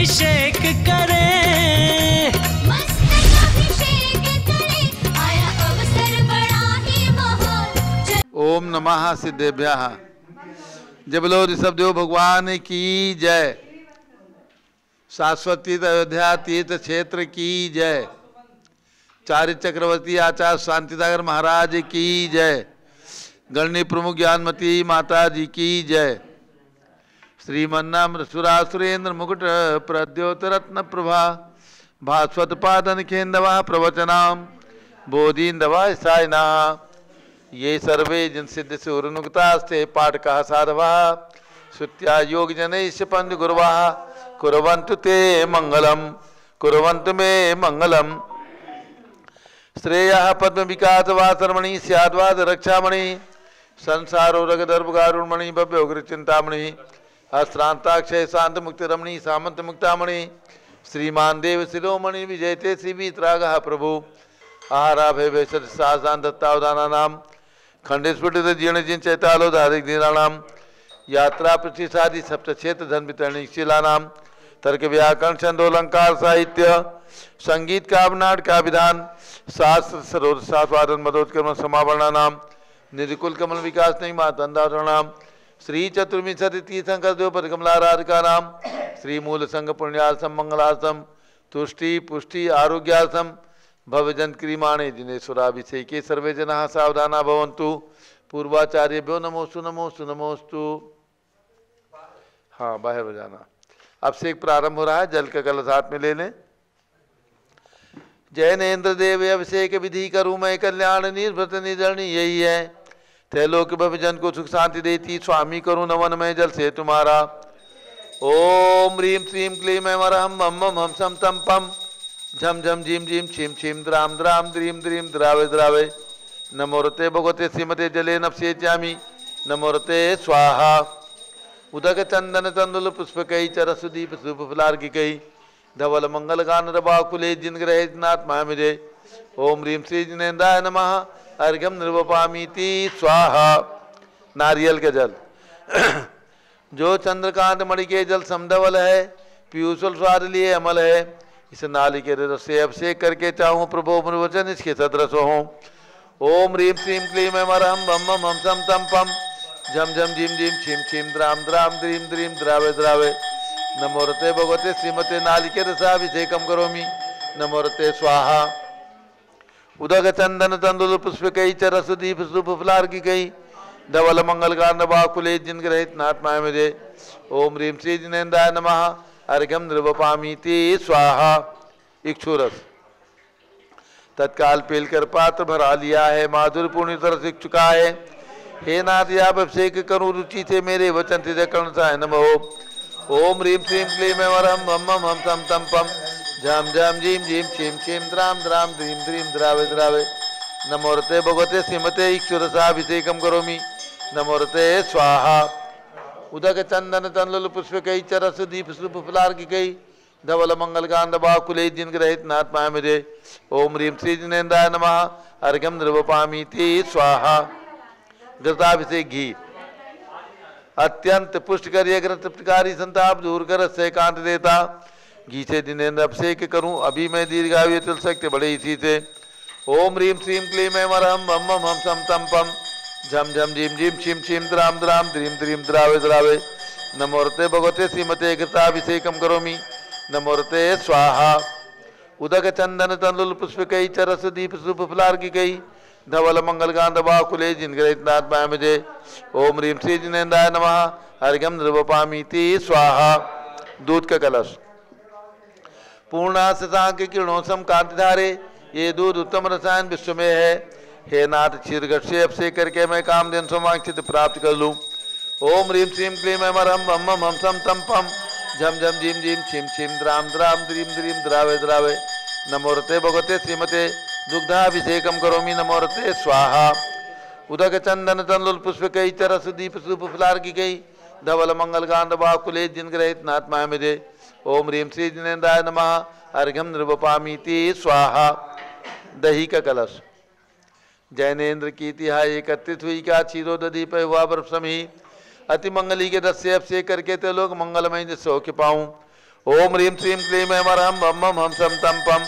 अभिषेक करें, आया अवसर बड़ा ही महान। ओम नमः सिद्धेभ्यः। जब बोलो ऋषभदेव भगवान की जय। शाश्वती अयोध्या तीर्थ क्षेत्र की जय। चार्य चक्रवर्ती आचार्य शांतिसागर महाराज की जय। गणनी प्रमुख ज्ञानमती माता जी की जय। श्रीमन्नाम सुरासुरेन्द्र मुकुट प्रद्योत रत्न प्रभा भास्वत पादन खेन्दवा प्रवचनाम बोधीन्दवा सायना ये सर्वे जन सिद्ध से उन्मुक्तास्ते पाठका साधवा श्रुत्या योग जनैश्च पंच गुरुवा कुर्वन्तु ते मंगलम कुर्वन्तु मे मंगलम। श्रेयः पद्म विकास वासरमणि स्याद्वाद रक्षामणि संसारो रगदर्भगारुणमणि भव्य उग्र चिंतामणि अश्रांताक्षय शांत मुक्ति रमणि सामंत मुक्तामणि श्रीमान देव शिरोमणि विजयते शिवीत्रागः प्रभु आहाराभय वैशत साजान दत्तावदाना नाम खंडेस्फुटित जीर्ण जिन चैतालो धारिक दीनानाम यात्रा प्रतिसादी सप्त क्षेत्र धन वितरणी शिलानाम तर्क व्याकरण छंदोलंकार साहित्य संगीत काव्य नाट का विधान शास्त्र सरोद शास्वादन मदोत्कर्म समावरणा नाम निर्कुल कमल विकास नहीं मातंदावरणाम श्री चतुर्विंशति तीर्थंकर देवपद कमलाराधिका नाम श्री मूल संघ पुण्यासम मंगलासम तुष्टि पुष्टि आरोग्यासम भवजन क्रीमाणे जिनेश्वराभिषेके सर्वे जनाः सावधाना भवन्तु। पूर्वाचार्यभ्यो नमोस्तु नमोस्तु नमोस्तु। हाँ बाहर हो जाना। अभिषेक प्रारंभ हो रहा है। जल का कलश हाथ में ले लें। जैनेन्द्र देव अभिषेक विधि करूँ मैं कल्याण निर्भृत निधरणी यही है। त्रैलोक भवजन को सुख शांति देती स्वामी करूँ नवन में जल से तुम्हारा। ओम ह्रीम श्रीम क्लीम ऐं वरहम मम मम हम सम तम पम झम झम झीम झीम छीम छीम द्राम द्राम द्रीम द्रीम द्रावे द्रावे। नमोरते भगवते श्रीमते जले नपसे चामी नमोरते स्वाहा। उदक चंदन तंदुल पुष्प कई चरसुदीप सुप फुलार्घि कई धवल मंगल गान रबाकुले जिन ग्रहे नात्मा मिले। ओम ह्रीम श्री जिनेन्द्राय नमः अर्घ्यम निर्वपामीति स्वाहा। नारियल के जल जो चंद्रकांत मणि के जल समधवल है पीयूषल स्वाद लिए अमल है। इस नाली के रस से अभिषेक करके चाहूँ प्रभु वचन इसके सदृश हो। ओम ह्रीम श्रीम क्लीम ऐं वरहम मम मम हम सम तम पम झम झम झीम झीम छीम छीम द्राम द्राम द्रीम द्रीम द्रावे द्रावे। नमोरते भगवते श्रीमते नालिके रसाभिषेकम करोमि नमोरते स्वाहा। उदक चंदन तंदुल पुष्प कई चरसुदीप सुप फुलार्घि कई धवल मंगल गान बाकुले जिन ग्रहित नात्मा मुझे। ओम ह्रीम श्री जिनेन्द्राय नमः अर्घ्यम निर्वपामीति स्वाहा। इक्षुरस तत्काल पेलकर पात्र भरा लिया है माधुर पूर्ण तरस चुका है। हे नाथ या अभिषेक करूँ रुचि से मेरे वचन से कर्ण सा नमो। ओम ह्रीम श्रीम क्लीम ऐं वरहम मम मम हम सम तम पम झम झम झीम झीम छीम छीम द्राम द्राम द्रीम द्रीम द्रावे द्रावे। नमोरते भगवते श्रीमते इक्षुरसाभिषेकम करोमि नमोरते स्वाहा। उदक चंदन तंदुल पुष्प कई चरस दीप सुप फुलार्घि कई धवल मंगल गांध बाकुले जिन ग्रहित नात्मा मुझे। ओम ह्रीम श्री जिनेन्द्राय नमः अर्घ्यम निर्वपामीति स्वाहा। घृताभिषेक घी अत्यंत पुष्ट कर तृप्तकारी संताप दूर कर एकांत देता। घी से जिनेन्द्र अभिषेक करूं अभी मैं दीर्घायु चल सकते बड़े इसी से। ओम ह्रीम श्रीम क्लीम ऐं वरहम मम मम हम सम तम पम झम झम झीम झीम छीम छीम द्राम द्राम द्रीम द्रीम द्रावे द्रावे। नमोरते भगवते श्रीमते घृताभिषेकम करोमि नमोरते स्वाहा। उदक चंदन तंदुल पुष्प कई चरस दीप सुप फुलार्घि कई धवल मंगल गांध बाकुले जिन ग्रहित नात्मा मुझे। ओम ह्रीम श्री जिनेन्द्राय नमः अर्घ्यम निर्वपामीति स्वाहा। दूध का कलश पूर्णा शशांक किरणों सम कांतिधारे ये दूध उत्तम रसायन विश्व में है। हे नाथ क्षीरघट से अभिषेक करके मैं कामधेन समांक्षित प्राप्त कर लूँ। ओम ह्रीम श्रीम क्लीम ऐं वरहम मम मम हम सम तम पम झम झम झीम झीम छीम छीम द्राम द्राम द्रीम द्रीम द्रावे द्रावे। नमोरते भगवते श्रीमते दुग्धाभिषेकम करोमि नमोरते स्वाहा। उदक चंदन तंदुल पुष्प कई चरस दीप सुप फुलार्घि कई धवल मंगल गांध बाकुले जिन ग्रहित नात्मा मुझे। ओम ह्रीम श्री जिनेन्द्राय नमः अर्घ्यम निर्वपामीति स्वाहा। दही का कलश जैनेन्द्र की तिहाई एकत्रित हुई का क्षीरो दधी पे हुआ बर्फ समी अति मंगली के रस से अभिषेक करके ते लोग मंगलमय सौख्य पाऊँ। ओम ह्रीं श्रीं क्लीं ऐं वरहं वम मम हम सम तम पम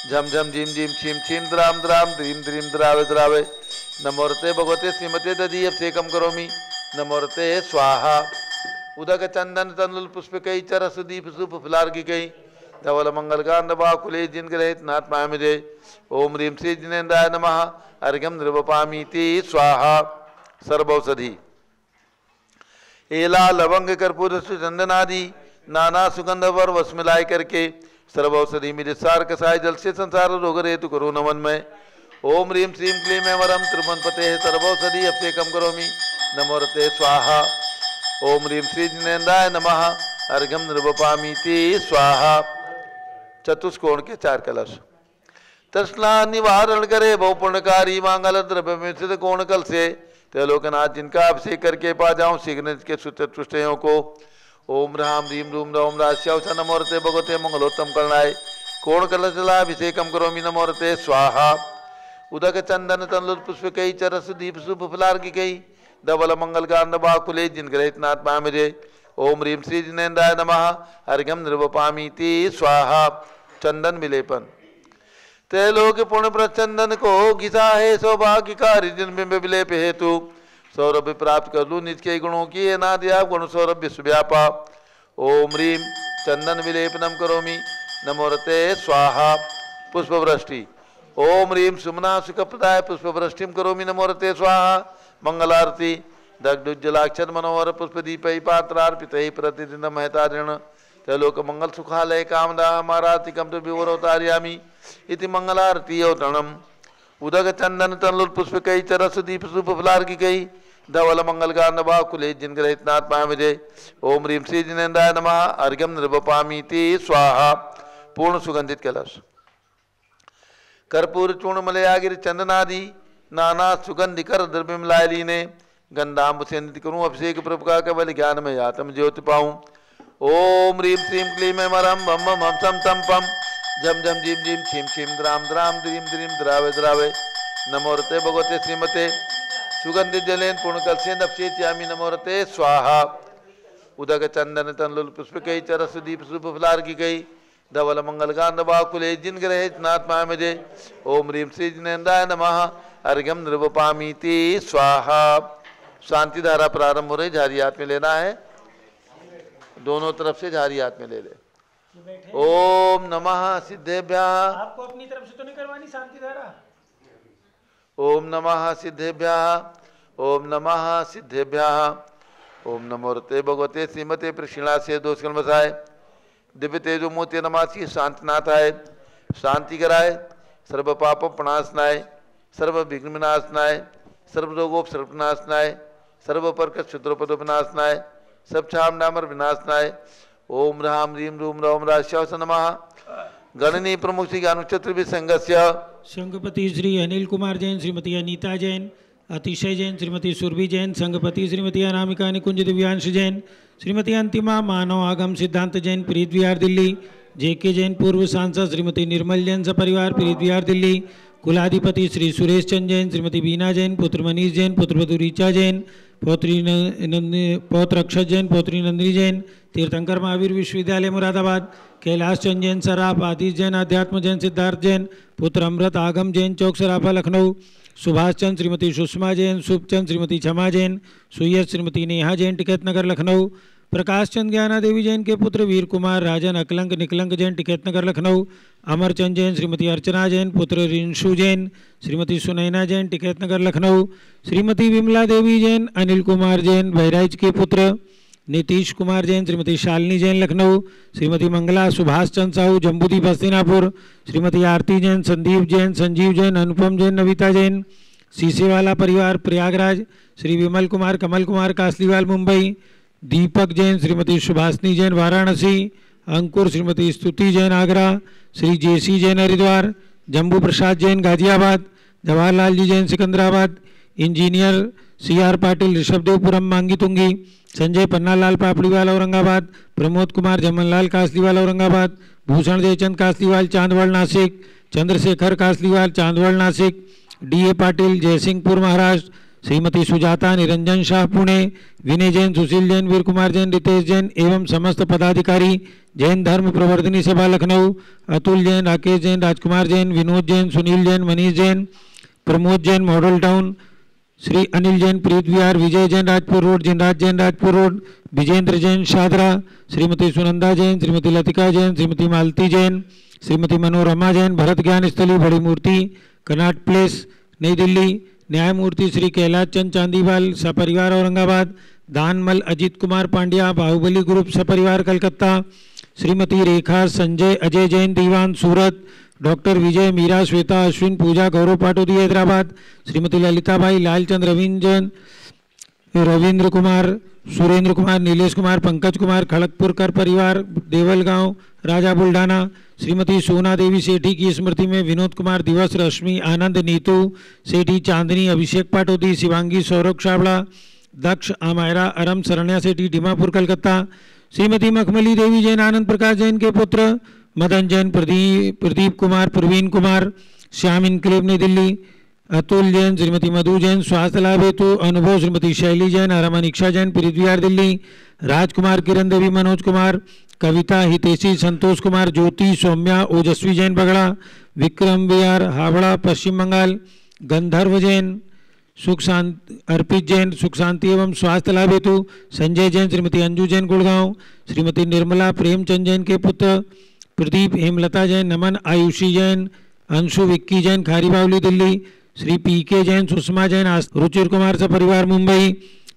झम झम झीम झीम छीम छीम द्राम द्राम द्रीम द्रीम द्रावे द्रावे नमोरते भगवते श्रीमते दधी अभिषेकम करोमि नमोरते स्वाहा उदक चंदन तंदुल पुष्पिकै चरस दीप सुप फुलार्गिकै धवल मंगल कांड बाकुले जिन ग्रहित नाथ मामिदे ओम ह्रीं श्री जिनेन्द्राय नमः अर्घ्यम निर्वपामीति स्वाहा सर्वौषधि एला लवंग कर्पूर चंदनादि नाना सुगंध वर वस मिलाय करके सर्वौषधि मिले सार कसाय जल से संसार रोग रेतु करो नमन में ओम ह्रीं श्रीं क्लीं ऐं वरम त्रिभुवनपते सर्वौषधि अभिषेकम करोमि नमोरते स्वाहा ओम ह्रीं श्री जिनेन्द्राय नमः अर्घ्यम निर्वपामीति स्वाहा चतुष्कोण के 4 कलश तृष्णा निवारण करे बहुपुण्यकारी मांगल द्रव्य में सिद्ध कोण कल से त्रिलोकनाथ जिनका अभिषेक करके पा जाऊं शीघ्र के तुष्टयों को ओम राम ह्रीं रूम रौम राश्यावच नमोरते भगवते मंगलोत्तम करणाय कोण कलश जला अभिषेकम करोमि नमोरते स्वाहा उदक चंदन तंदुल पुष्पिकै चरस दीप सुप फुलार्गिकै धवल मंगल कांड बाकुले जिन ग्रहित नाथ मामिरे ओम ह्रीं श्री जिनेन्द्राय नमः अर्घ्यम निर्वपामीति स्वाहा चंदन विलेपन त्रैलोक पुण्य प्रचंदन को घिसा है सौभाग्यकारी जिन बिंब विलेप हेतु सौरभ प्राप्त कर लूँ निज के गुणों की नाद्या गुण सौरभ विश्वव्यापा ओम ह्रीं चंदन विलेपनम करोमि नमोरते स्वाहा पुष्पवृष्टि ओम ह्रीं सुमना सुखप्रदाय पुष्पवृष्टिम करोमि नमोरते स्वाहा मंगलारती दग्धुज्जलाक्षर मनोहर पुष्पदीपै पात्रार्पितै प्रतिदिनं महतारिण त्रैलोक मंगल सुखालय कामदा मारातिकं तु विवरोतार्यामि इति मंगलारती औतणम् उदक चंदन तंदुल पुष्पिकै चरस दीप सुप फुलार्गिकै धवल मंगल कांड बाकुले जिन ग्रहित नाथ मामिदे ओम ह्रीं श्री जिनेन्द्राय नमः अर्घ्यम निर्वपामीति स्वाहा पूर्ण सुगंधित कलश कर्पूर चूर्ण मलयागिर चंदनादि नाना सुगंधिकर द्रव्य मिलाय लीने गंधाम्ब से नित्य करूँ अभिषेक प्रभु का केवल ज्ञान में आत्म ज्योति पाऊँ ओम ह्रीं श्रीं क्लीं ऐं वरहं वम मम हम सम तम पम झम झम झीम झीम छीम छीम द्राम द्राम द्रीम द्रीम द्रावे द्रावे नमोरते भगवते श्रीमते सुगंधित जलेन पूर्ण कलसेन अभिषेच्यामि नमोरते स्वाहा उदक चंदन तंदुल पुष्पिकै चरस दीप सुप फुलार्गिकै धवल मंगल कांड बाकुले जिन ग्रहित नाथ मामिदे ओम ह्रीं श्री जिनेन्द्राय नमः अर्घ्यम निर्वपामीति स्वाहा शांति धारा प्रारंभ हो रही झारी हाथ में लेना है दोनों तरफ से झारी हाथ में ले ले ओम नमः सिद्धेभ्यः आपको अपनी तरफ से तो नहीं करवानी शांति धारा ओम नमः सिद्धेभ्यः ओम नमः सिद्धेभ्यः ओम नमोरते भगवते श्रीमते प्रक्षिणा से दोष कलमसाय दिव्य तेजो मोती नमासी शांतिनाथाय शांति कराय सर्व पाप प्रणाशनाय सर्व विघ्न विनाशनाय सर्व रोगोपसर्पनाशनाय सर्व परकट शत्रुपदोपनाशनाय सब छाम डामर विनाशनाय ओम राम ह्रीं रूम रौम राश्यावच नमः गणनी प्रमुख श्री अनुक्षत्र विसंगस्य संघपति श्री अनिल कुमार जैन श्रीमती अनीता जैन अतिशय जैन श्रीमती सुरभि जैन संघपति श्रीमती अनामिका निकुंज दिव्यांश जैन श्रीमती अंतिमा मानव आगम सिद्धांत जैन प्रीत विहार दिल्ली जेके जैन पूर्व सांसद श्रीमती निर्मल जैन सपरिवार प्रीत विहार दिल्ली कुलाधिपति श्री सुरेश चंद जैन श्रीमती बीना जैन पुत्र मनीष जैन पुत्रवधु ऋचा जैन पौत्र अक्षत जैन पौत्री नंदिनी जैन तीर्थंकर महावीर विश्वविद्यालय मुरादाबाद कैलाश चंद जैन सराफ आदिश जैन अध्यात्म जैन सिद्धार्थ जैन पुत्र अमृत आगम जैन चौक सराफा लखनऊ सुभाष चंद श्रीमती सुषमा जैन शुभचंद श्रीमती क्षमा जैन सुयश श्रीमती नेहा जैन टिकैत नगर लखनऊ प्रकाश चंद ज्ञाना देवी जैन के पुत्र वीर कुमार राजन अकलंक निकलंक जैन टिकैत नगर लखनऊ अमरचंद जैन श्रीमती अर्चना जैन पुत्र रिंशु जैन श्रीमती सुनैना जैन टिकैत नगर लखनऊ श्रीमती विमला देवी जैन अनिल कुमार जैन बहराइच के पुत्र नीतीश कुमार जैन श्रीमती शालिनी जैन लखनऊ श्रीमती मंगला सुभाष चंद साहू जम्बूदीप हस्तिनापुर श्रीमती आरती जैन संदीप जैन संजीव जैन अनुपम जैन नविता जैन सीसेवाला परिवार प्रयागराज श्री विमल कुमार कमल कुमार कासलीवाल मुंबई दीपक जैन श्रीमती सुभाषनी जैन वाराणसी अंकुर श्रीमती स्तुति जैन आगरा श्री जेसी जैन हरिद्वार जम्बू प्रसाद जैन गाजियाबाद जवाहरलाल जी जैन सिकंदराबाद इंजीनियर CR पाटिल ऋषभदेवपुरम मांगी तुंगी संजय पन्नालाल पापड़ीवाल औरंगाबाद प्रमोद कुमार जमनलाल कासलीवाल औरंगाबाद भूषण जयचंद कासलीवाल चांदवड़ नासिक चंद्रशेखर कासलीवाल चांदवड़ नासिक DA पाटिल जयसिंहपुर महाराष्ट्र श्रीमती सुजाता निरंजन शाह पुणे, विनय जैन, सुशील जैन, वीर कुमार जैन, रितेश जैन एवं समस्त पदाधिकारी, जैन धर्म प्रवर्तनी सभा लखनऊ, अतुल जैन, राकेश जैन, राजकुमार जैन, विनोद जैन, सुनील जैन, मनीष जैन, प्रमोद जैन, मॉडल टाउन, श्री अनिल जैन, प्रीत विहार, विजय जैन, राजपुर रोड, जिनराज जैन, राजपुर रोड, विजेंद्र जैन, शादरा, श्रीमती सुनंदा जैन, श्रीमती लतिका जैन, श्रीमती मालती जैन, श्रीमती मनोरमा जैन, भरत ज्ञान स्थली, बड़ी मूर्ति, कनाट प्लेस, नई दिल्ली, न्यायमूर्ति श्री कैलाश चंद चांदीवाल, सपरिवार औरंगाबाद, दानमल अजीत कुमार पांड्या, बाहुबली ग्रुप, सपरिवार कलकत्ता, श्रीमती रेखा संजय अजय जैन, दीवान सूरत, डॉक्टर विजय मीरा श्वेता अश्विन पूजा गौरव पाटोदी हैदराबाद, श्रीमती ललिताबाई लालचंद रविंद्र कुमार, सुरेंद्र कुमार, नीलेश कुमार, पंकज कुमार, खड़गपुरकर परिवार, देवलगांव, राजा बुल्ढाना, श्रीमती सोना देवी सेठी की स्मृति में विनोद कुमार दिवस, रश्मि आनंद, नीतू सेठी, चांदनी, अभिषेक पाटोदी, शिवांगी, सौरभ छाबड़ा, दक्ष, अमायरा, अरम, शरण्या सेठी, डीमापुर कलकत्ता, श्रीमती मखमली देवी जैन, आनंद प्रकाश जैन के पुत्र, मदन जैन, प्रदीप कुमार, प्रवीण कुमार, श्याम इनकलेब, नई दिल्ली, अतुल जैन, श्रीमती मधु जैन, स्वास्थ्य लाभ हेतु अनुभव, श्रीमती शैली जैन, हरमन इक्षा जैन, प्रीत विहार दिल्ली, राजकुमार, किरण देवी, मनोज कुमार, कविता, हितेशी, संतोष कुमार, ज्योति, सौम्या, ओजस्वी जैन बगड़ा, विक्रम विहार, हावड़ा, पश्चिम बंगाल, गंधर्व जैन, सुख शांति, अर्पित जैन, सुख शांति एवं स्वास्थ्य लाभ हेतु संजय जैन, श्रीमती अंजू जैन, गुड़गांव, श्रीमती निर्मला प्रेमचंद जैन के पुत्र, प्रदीप, हेमलता जैन, नमन, आयुषी जैन, अंशु, विक्की जैन, खारी बावली दिल्ली, श्री पीके जैन, सुषमा जैन, रुचिर कुमार सपरिवार मुंबई,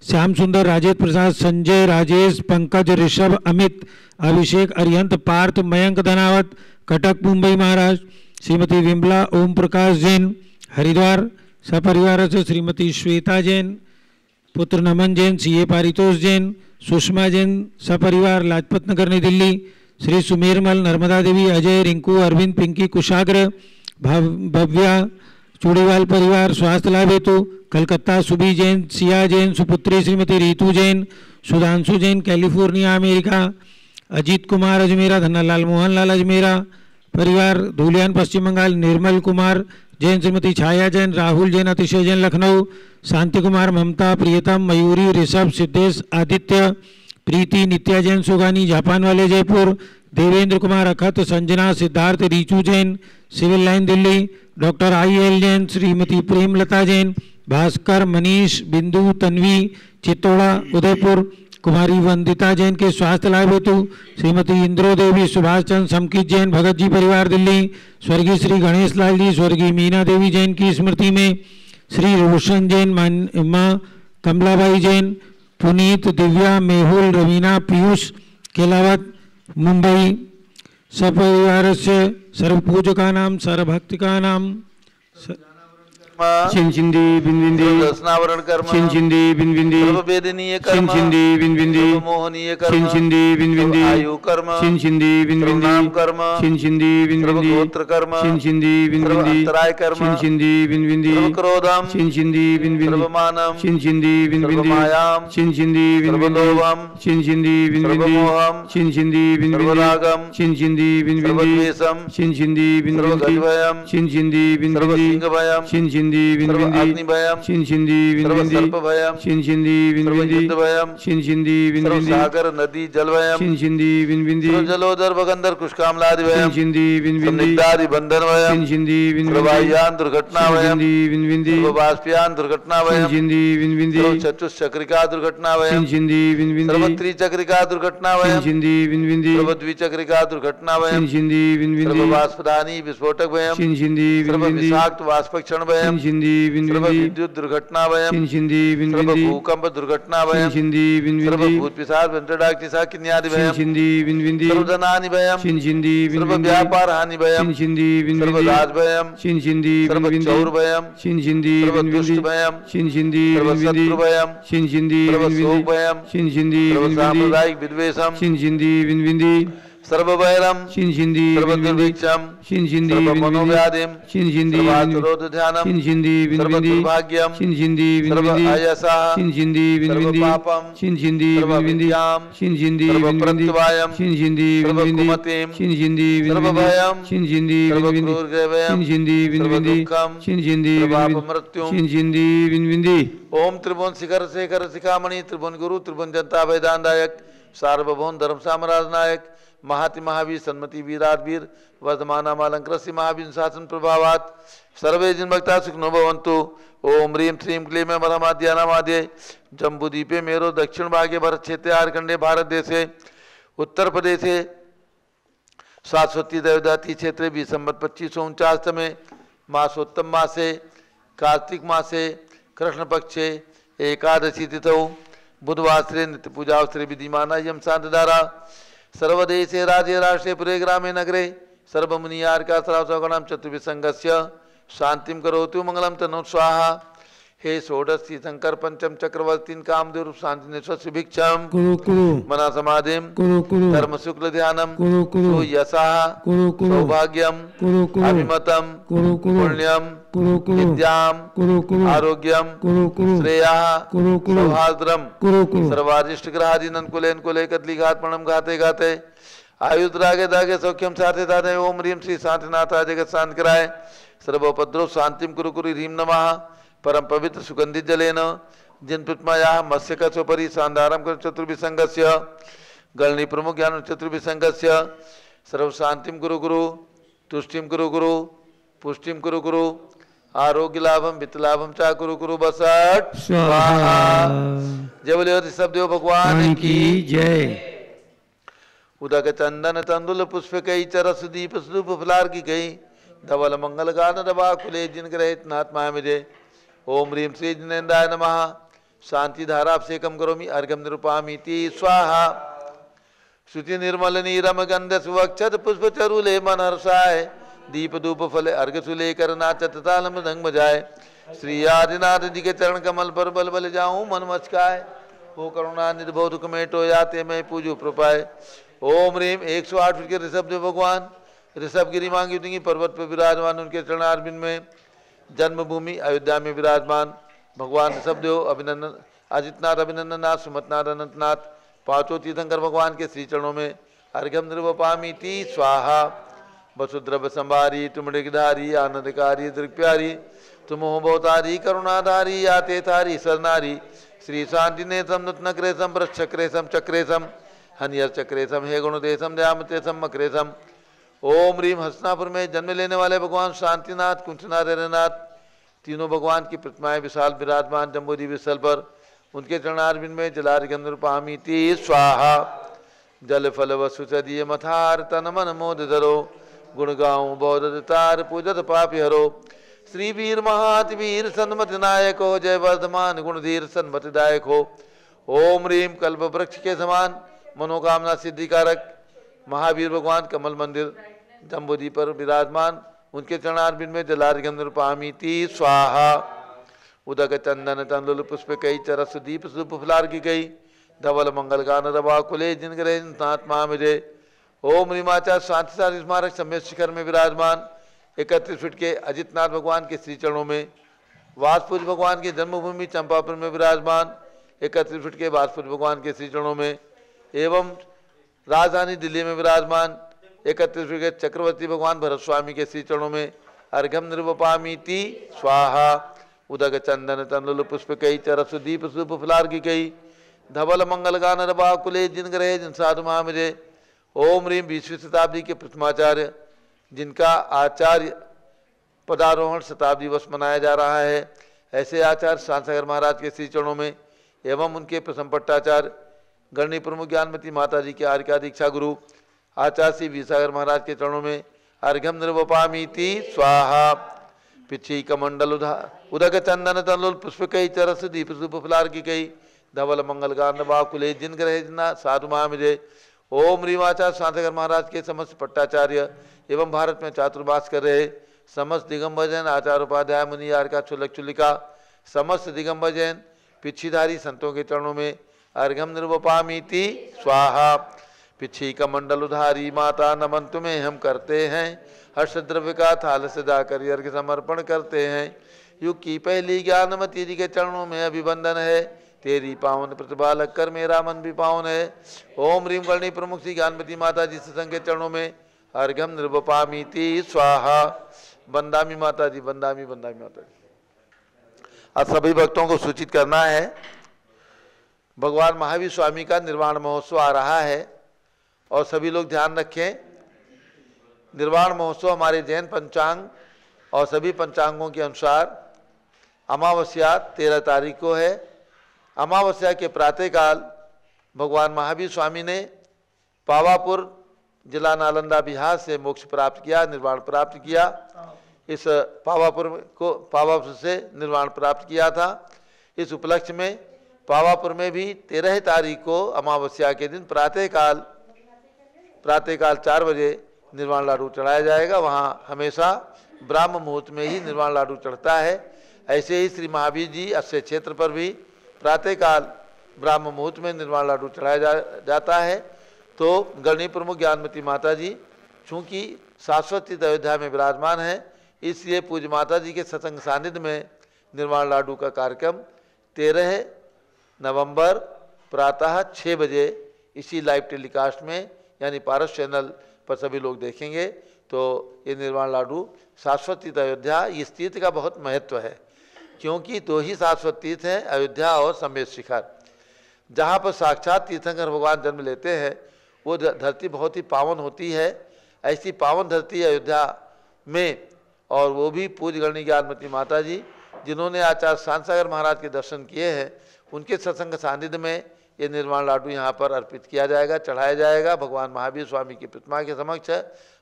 श्याम सुंदर, राजेश प्रसाद, संजय, राजेश, पंकज, ऋषभ, अमित, अभिषेक, अरिहंत, पार्थ, मयंक धनावत, कटक मुंबई महाराष्ट्र, श्रीमती विमला ओम प्रकाश जैन, हरिद्वार सपरिवार से, श्रीमती श्वेता जैन, पुत्र नमन जैन, सीए पारितोष जैन, सुषमा जैन सपरिवार, लाजपत नगर, नई दिल्ली, श्री सुमेरमल, नर्मदा देवी, अजय, रिंकू, अरविंद, पिंकी, कुशाग्र, भव्या, चूड़ीवाल परिवार, स्वास्थ्य लाभ हेतु कलकत्ता, सुबी जैन, सिया जैन, सुपुत्री श्रीमती रीतू जैन, सुधांशु जैन, कैलिफोर्निया अमेरिका, अजीत कुमार अजमेरा, धन्नालाल मोहनलाल अजमेरा परिवार, धूलियान पश्चिम बंगाल, निर्मल कुमार जैन, श्रीमती छाया जैन, राहुल जैन, अतिशय जैन लखनऊ, शांति कुमार, ममता, प्रियतम, मयूरी, ऋषभ, सिद्धेश, आदित्य, प्रीति, नित्या जैन, सुगानी, जापान वाले Jaipur, Devendra Kumar, Akhat, Sanjana, Siddharth, Richu Jain, civil line Delhi, doctor I L. Jain, Shrimati Premlata Jain, Bhaskar, Manish, Bindu, Tanvi, Chittaura, Udaipur, कुमारी वंदिता जैन के स्वास्थ्य लाभ हेतु श्रीमती इंद्रो देवी, सुभाष चंद्र समकित जैन, भगत जी परिवार दिल्ली, स्वर्गीय श्री गणेश लाल जी, स्वर्गीय मीना देवी जैन की स्मृति में श्री रोशन जैन, माँ कमलाबाई जैन, पुनीत, दिव्या, मेहुल, रवीना, पीयूष केलावत, मुंबई सपरिवार से सर्वपूजका नाम सर्वभक्तिका नाम चिंचिंदी बिंबिंदी दर्शनावरण कर्म चिंचिंदी बिंबिंदी सर्ववेदनीय कर्म चिंचिंदी बिंबिंदी मोहनीय कर्म चिंचिंदी बिंबिंदी आयु कर्म चिंचिंदी बिंबिंदी नाम कर्म चिंचिंदी बिंबिंदी गोत्र कर्म चिंचिंदी बिंबिंदी अंतराय कर्म चिंचिंदी बिंबिंदी क्रोधम चिंचिंदी बिंबिंदी सर्वमानम चिंचिंदी बिंबिंदी सर्वमायाम चिंचिंदी बिंबिंदी सर्वलोभम चिंचिंदी बिंबिंदी सर्वमोहम चिंचिंदी बिंबिंदी सर्वरागम चिंचिंदी बिंबिंदी सर्वद्वेषम चिंचिंदी बिंबिंदी सर्वगजभयम चिंचिंदी बिंबिंदी सर्वसिंहभयम चिंचिंदी बिंबिंदी सर्वाग्निभयम चिंचिंदी बिंबिंदी सर्वसर्पभयम चिंचिंदी बिंबिंदी सर्वयुद्धभयम चिंचिंदी बिंबिंदी सर्वसागर नदी जलभयम चिंचिंदी बिंबिंदी सर्वजलोदर भगंदर कुशकामलादिभयम चिंचिंदी बिंबिंदी संदिग्धादि बंधनभयम चिंचिंदी बिंबिंदी सर्ववाह्यान दुर्घटनाभयम चिंचिंदी बिंबिंदी सर्वबाष्पयान दुर्घटनाभयम चिंचिंदी बिंबिंदी सर्वचतुश्चक्रिका दुर्घटनाभयम चिंचिंदी बिंबिंदी सर्वत्रिचक्रिका दुर्घटनाभयम चिंचिंदी बिंबिंदी सर्वद्विचक्रिका दुर्घटनाभयम चिंचिंदी बिंबिंदी सर्ववाष्पदानी विस्फोटकभयम चिंचिंदी बिंबिंदी सर्वविषाक्त वाष्पक्षणभयम चिंचिंदी बिंबिंदी सर्वविद्युत दुर्घटनाभयम चिंचिंदी बिंबिंदी सर्वभूकंप दुर्घटनाभयम चिंचिंदी बिंबिंदी सर्वभूतपिशाच भ्रष्टडाक्तिशाकिन्यादिभयम चिंचिंदी बिंबिंदी सर्वधनानिभयम चिंचिंदी बिंबिंदी सर्वव्यापारहानिभयम चिंचिंदी बिंबिंदी सर्वराजभयम चिंचिंदी बिंबिंदी सर्वचौरभयम चिंचिंदी बिंबिंदी सर्वदुष्टभयम चिंचिंदी बिंबिंदी सर्वशत्रुभयम चिंचिंदी बिंबिंदी सर्वशोकभयम चिंचिंदी बिंबिंदी सर्वसाम्प्रदायिक विद्वेषम चिंचिंदी बिंबिंदी सर्वभैरम शिंशिंदी विनविंदी सर्वदुर्भिक्षम शिंशिंदी विनविंदी सर्वमनोव्याधिम शिंशिंदी सर्वातुरोधध्यानम शिंशिंदी विनविंदी सर्वदुर्भाग्यम शिंशिंदी सर्व विनविंदी आयसः शिंशिंदी विनविंदी सर्वपापम शिंशिंदी विनविंदी सर्वविद्याम शिंशिंदी विनविंदी सर्वप्रत्यवायम शिंशिंदी विनविंदी सर्वकुमतिम शिंशिंदी विनविंदी सर्वभयम शिंशिंदी विनविंदी सर्वक्रूरग्रवयम शिंशिंदी विनविंदी सर्वदुःखम शिंशिंदी विनविंदी सर्वापमृत्युम शिंशिंदी विनविंदी ओम त्रिभुवन शिखर शेखर शिखामणि त्रिभुवन गुरु त्रिभुवन जनता वेदांतायक सार्वभौम धर्म साम्राज्य नायक महाति महावीर सन्मति वीराधवीर वर्धमाना मालंकृष्य महावीर शासन प्रभावात सर्वे जिन भक्ता सुखनो भवन्तु। ओम ह्रीं श्रीं क्लीं परमाद्यानामाद्ये जम्बूद्वीपे मेरो दक्षिण भागे भरत क्षेत्रे आर्कंडे भारत देशे उत्तर प्रदेशे शाश्वती देवदाती क्षेत्रे 20 संवत 2549 में मासोत्तम मासे कार्तिक मासे कृष्ण पक्षे एकादशी तिथौ बुधवासरे नित्य पूजावसरे विधिमाना यम शांतधारा सर्वदेशे राज्ये राष्ट्रे पुरे ग्रामे नगरे सर्वमुनियार्का सर्वसगणम चतुर्विसंगस्य शांतिम करोतु मंगलम तनो स्वाहा। हे षोडशी शंकर पंचम चक्रवर्तीन कामदेव रूप शांति निश्वस्य भिक्षम कुरु कुरु मना समाधिम कुरु कुरु धर्म शुक्ल ध्यानम कुरु कुरु यशः कुरु कुरु सौभाग्यम कुरु कुरु अभिमतम कुरु कुरु पुण्यम कुरु कुरु विद्याम कुरु कुरु आरोग्यम कुरु कुरु श्रेयः कुरु कुरु सौहार्द्रम कुरु कुरु सर्वादिष्ट ग्रहादीनन कुलेन कुले कदली घात प्रणम घाते घाते आयुध रागे दागे सौख्यम साथे दाते ओम ह्रीं श्री शांतिनाथ जगत शांत कराय सर्वोपद्रव शांतिम कुरु कुरु ह्रीं नमः परम पवित्र सुगंधित जलेन जिन प्रतिमाया मत्स्य कचोपरि शांतारम कर चतुर्विसंगस्य गणनी प्रमुख ज्ञान चतुर्विसंगस्य सर्व शांतिम कुरु कुरु तुष्टिम कुरु कुरु पुष्टिम कुरु कुरु आरोग्य लाभम वित्त लाभम चा कुरु कुरु बसट स्वाहा। जय बोले ऋषभ देव भगवान की जय। उदक चंदन तंदुल पुष्प कई चरस दीप स्वरूप फलार की कई धवल मंगल गान दबा कुले जिन ग्रहित नात्मा मुझे ओम ह्रीं श्री जिनेन्द्राय नमः शांति धाराभिषेकम करोमि अर्घ्यम निरूपामीति स्वाहा। श्रुति निर्मल नीरम गंध सुवक्षत पुष्प चरुले मन हर्षाय दीप धूप फल अर्घ सुलेकर नाचत ताल मृदंग बजाए श्री आदिनाथ जी के चरण कमल पर बल बल जाऊं मन मचकाए हो करुणा निर्भव दुख मेटो याते मैं पूजू प्रपाए। ओम ह्रीं 108 फीट के ऋषभ देव भगवान ऋषभ गिरी मांगी पर्वत पर विराजमान उनके चरणारविंद में जन्मभूमि अयोध्या में विराजमान भगवान ऋषभदेव अभिनंदन अजितनाथ अभिनंदननाथ सुमतनाथ अनंतनाथ पांचों तीर्थंकर भगवान के श्री चरणों में अर्घ्यम निर्वपामीति स्वाहा। वसुद्रव संभारी तुम ऋगधारी आनंदकारी दृक्प्यारी तुम हो बहुतारी करुणाधारी आते थारी सरनारी श्री शांति नेत्रम नूतनक्रेशम वृक्षक्रेशम चक्रेशम हनियर चक्रेशम हे गुणदेशम दयामतेशम मक्रेशम। ओम ह्रीं हस्तिनापुर में जन्म लेने वाले भगवान शांतिनाथ कुंठनाथ हरनाथ तीनों भगवान की प्रतिमाएं विशाल विराजमान जम्बूद्वीप स्थल पर उनके चरणारविंद में जलार्घ्यम निरूपामीति स्वाहा। जल फल वसु चदीय मथार तन मन मोद धरो गुण गाऊं बौद्ध तार पूजत पापी हरो श्री वीर महात वीर सन्मत नायक हो जय वर्धमान गुणधीर सन्मत दायक हो। ओम ह्रीं कल्प वृक्ष के समान मनोकामना सिद्धिकारक महावीर भगवान कमल मंदिर जम्बूद्वीप पर विराजमान उनके चरणारविंद में जलार्घ्यम निरूपामीति स्वाहा। उदक चंदन तंदुल पुष्प कई चरस दीप सुप फलार की गई धवल मंगल गान रवा कुले जिन ग्रह नाथ महामिजे। ओम ह्रीमाचार्य शांति सारी स्मारक सम्यक शिखर में विराजमान 31 फीट के अजितनाथ भगवान के श्री चरणों में वासपुज भगवान की जन्मभूमि चंपापुर में विराजमान 31 फीट के वासपुज भगवान के श्री चरणों में एवं राजधानी दिल्ली में विराजमान 31 फीट के चक्रवर्ती भगवान भरत स्वामी के श्री चरणों में अर्घ्यम निर्वपामीति स्वाहा। उदक चंदन तंदुल पुष्प कई चरस दीप सुप फलार की कई धवल मंगल गान रबा कुले जिन ग्रह जिन साधु महामिजे। ओम ह्रीं 20वीं शताब्दी के प्रथमाचार्य जिनका आचार्य पदारोहण शताब्दी वर्ष मनाया जा रहा है ऐसे आचार्य शांतसागर महाराज के श्री चरणों में एवं उनके प्रथम पट्टाचार्य गणनी प्रमुख ज्ञानमती माता जी के आर्य दीक्षा गुरु आचार्य श्री वीरसागर महाराज के चरणों में अर्घ्यम निर्वपामीति स्वाहा। पिछी कमंडल उदक चंदन तंदुल पुष्प कई चरस दीप सुप फलार की कई धवल मंगल गान बाकुले जिन ग्रह जिना साधु महामिजे। ओम ह्रीमाचार्य शांतसागर महाराज के समस्त पट्टाचार्य एवं भारत में चातुर्मास कर रहे समस्त दिगंबर जैन आचार्य उपाध्याय मुनि आर्का चुलक चुलिका समस्त दिगंबर जैन पिछीधारी संतों के चरणों में अर्घ्यम निर्वपामीति स्वाहा। पिछी कमंडल उधारी माता नमन तुम्हें हम करते हैं, हर्ष द्रव्य का थाल सजा कर अर्घ्य समर्पण करते हैं। युग की पहली ज्ञानमती जी के चरणों में अभिवंदन है, तेरी पावन प्रतिभा लग कर मेरा मन भी पावन है। ओम ह्रीम गणी प्रमुख श्री ज्ञानमती माता जी सत्संग के चरणों में अर्घ्यम निर्वपामीति स्वाहा। बंदामी माता जी, बंदामी बंदामी माता जी। आज सभी भक्तों को सूचित करना है, भगवान महावीर स्वामी का निर्वाण महोत्सव आ रहा है और सभी लोग ध्यान रखें। निर्वाण महोत्सव हमारे जैन पंचांग और सभी पंचांगों के अनुसार अमावस्या 13 तारीख को है। अमावस्या के प्रातःकाल भगवान महावीर स्वामी ने पावापुर जिला नालंदा बिहार से मोक्ष प्राप्त किया, निर्वाण प्राप्त किया। इस पावापुर से निर्वाण प्राप्त किया था। इस उपलक्ष्य में पावापुर में भी 13 तारीख को अमावस्या के दिन प्रातःकाल 4 बजे निर्वाण लाडू चढ़ाया जाएगा। वहाँ हमेशा ब्राह्म मुहूर्त में ही निर्वाण लाडू चढ़ता है। ऐसे ही श्री महावीर जी अक्षय क्षेत्र पर भी प्रातःकाल ब्राह्म मुहूर्त में निर्वाण लाडू चढ़ाया जाता है। तो गणनी प्रमुख ज्ञानमती माता जी चूँकि शाश्वत अयोध्या में विराजमान है, इसलिए पूज्य माता जी के सत्संग सानिध्य में निर्वाण लाडू का कार्यक्रम 13 नवंबर प्रातः 6 बजे इसी लाइव टेलीकास्ट में यानी पारस चैनल पर सभी लोग देखेंगे। तो ये निर्वाण लाडू शाश्वत अयोध्या, इस तीर्थ का बहुत महत्व है क्योंकि 2 ही शाश्वत तीर्थ हैं, अयोध्या और समेत शिखर। जहाँ पर साक्षात तीर्थंकर भगवान जन्म लेते हैं वो धरती बहुत ही पावन होती है। ऐसी पावन धरती अयोध्या में, और वो भी पूज्य गणनी ज्ञानमती माता जी जिन्होंने आचार्य शांतसागर महाराज के दर्शन किए हैं, उनके सत्संग सानिध्य में ये निर्वाण लाडू यहाँ पर अर्पित किया जाएगा, चढ़ाया जाएगा। भगवान महावीर स्वामी की प्रतिमा के समक्ष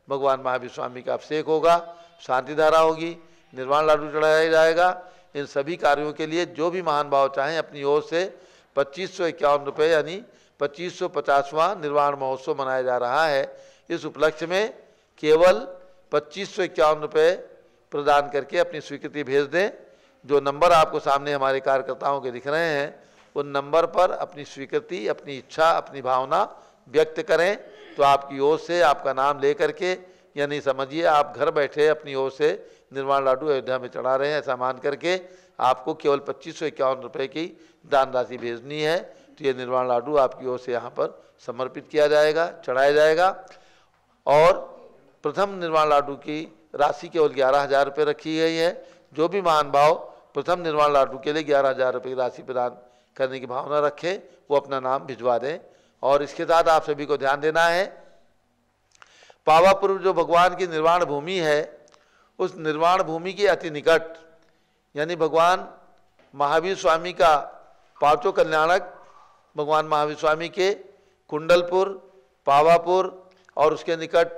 भगवान महावीर स्वामी का अभिषेक होगा, शांति धारा होगी, निर्वाण लाडू चढ़ाया जाएगा। इन सभी कार्यों के लिए जो भी महान भाव चाहें अपनी ओर से 2551 रुपये यानी 2550वां निर्वाण महोत्सव मनाया जा रहा है। इस उपलक्ष्य में केवल 2551 रुपये प्रदान करके अपनी स्वीकृति भेज दें। जो नंबर आपको सामने हमारे कार्यकर्ताओं के दिख रहे हैं उन नंबर पर अपनी स्वीकृति, अपनी इच्छा, अपनी भावना व्यक्त करें तो आपकी ओर से आपका नाम ले करके, यानी समझिए आप घर बैठे अपनी ओर से निर्वाण लाडू अयोध्या में चढ़ा रहे हैं, ऐसा मान करके आपको केवल 2551 रुपये की दान राशि भेजनी है। तो ये निर्वाण लाडू आपकी ओर से यहाँ पर समर्पित किया जाएगा, चढ़ाया जाएगा। और प्रथम निर्वाण लाडू की राशि केवल 11,000 रुपये रखी गई है। जो भी महान भाव प्रथम निर्वाण लाडू के लिए 11,000 रुपये की राशि प्रदान करने की भावना रखें वो अपना नाम भिजवा दें। और इसके साथ आप सभी को ध्यान देना है, पावापुर जो भगवान की निर्वाण भूमि है उस निर्वाण भूमि के अति निकट यानी भगवान महावीर स्वामी का पांचों कल्याणक भगवान महावीर स्वामी के कुंडलपुर, पावापुर और उसके निकट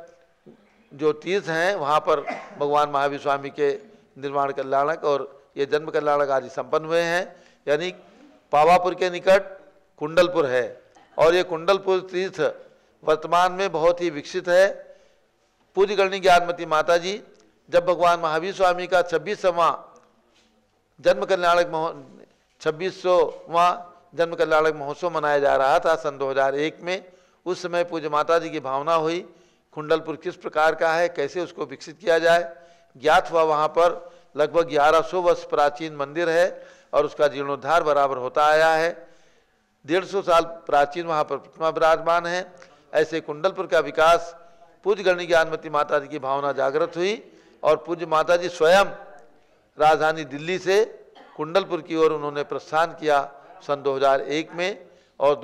जो तीर्थ हैं वहाँ पर भगवान महावीर स्वामी के निर्वाण कल्याणक और ये जन्म कल्याणक आदि संपन्न हुए हैं। यानी पावापुर के निकट कुंडलपुर है और ये कुंडलपुर तीर्थ वर्तमान में बहुत ही विकसित है। पूज्य गणनी ज्ञानमती माता जी जब भगवान महावीर स्वामी का 26वां जन्म कल्याणक 26वां जन्म कल्याणक महोत्सव मनाया जा रहा था सन 2001 में, उस समय पूज्य माता जी की भावना हुई कुंडलपुर किस प्रकार का है, कैसे उसको विकसित किया जाए। ज्ञात हुआ वहाँ पर लगभग 1100 वर्ष प्राचीन मंदिर है और उसका जीर्णोद्धार बराबर होता आया है। 150 साल प्राचीन वहाँ पर प्रतिमा विराजमान है। ऐसे कुंडलपुर का विकास पूज्य गणनी ज्ञानमती माता जी की भावना जागृत हुई और पूज्य माता जी स्वयं राजधानी दिल्ली से कुंडलपुर की ओर उन्होंने प्रस्थान किया सन 2001 में। और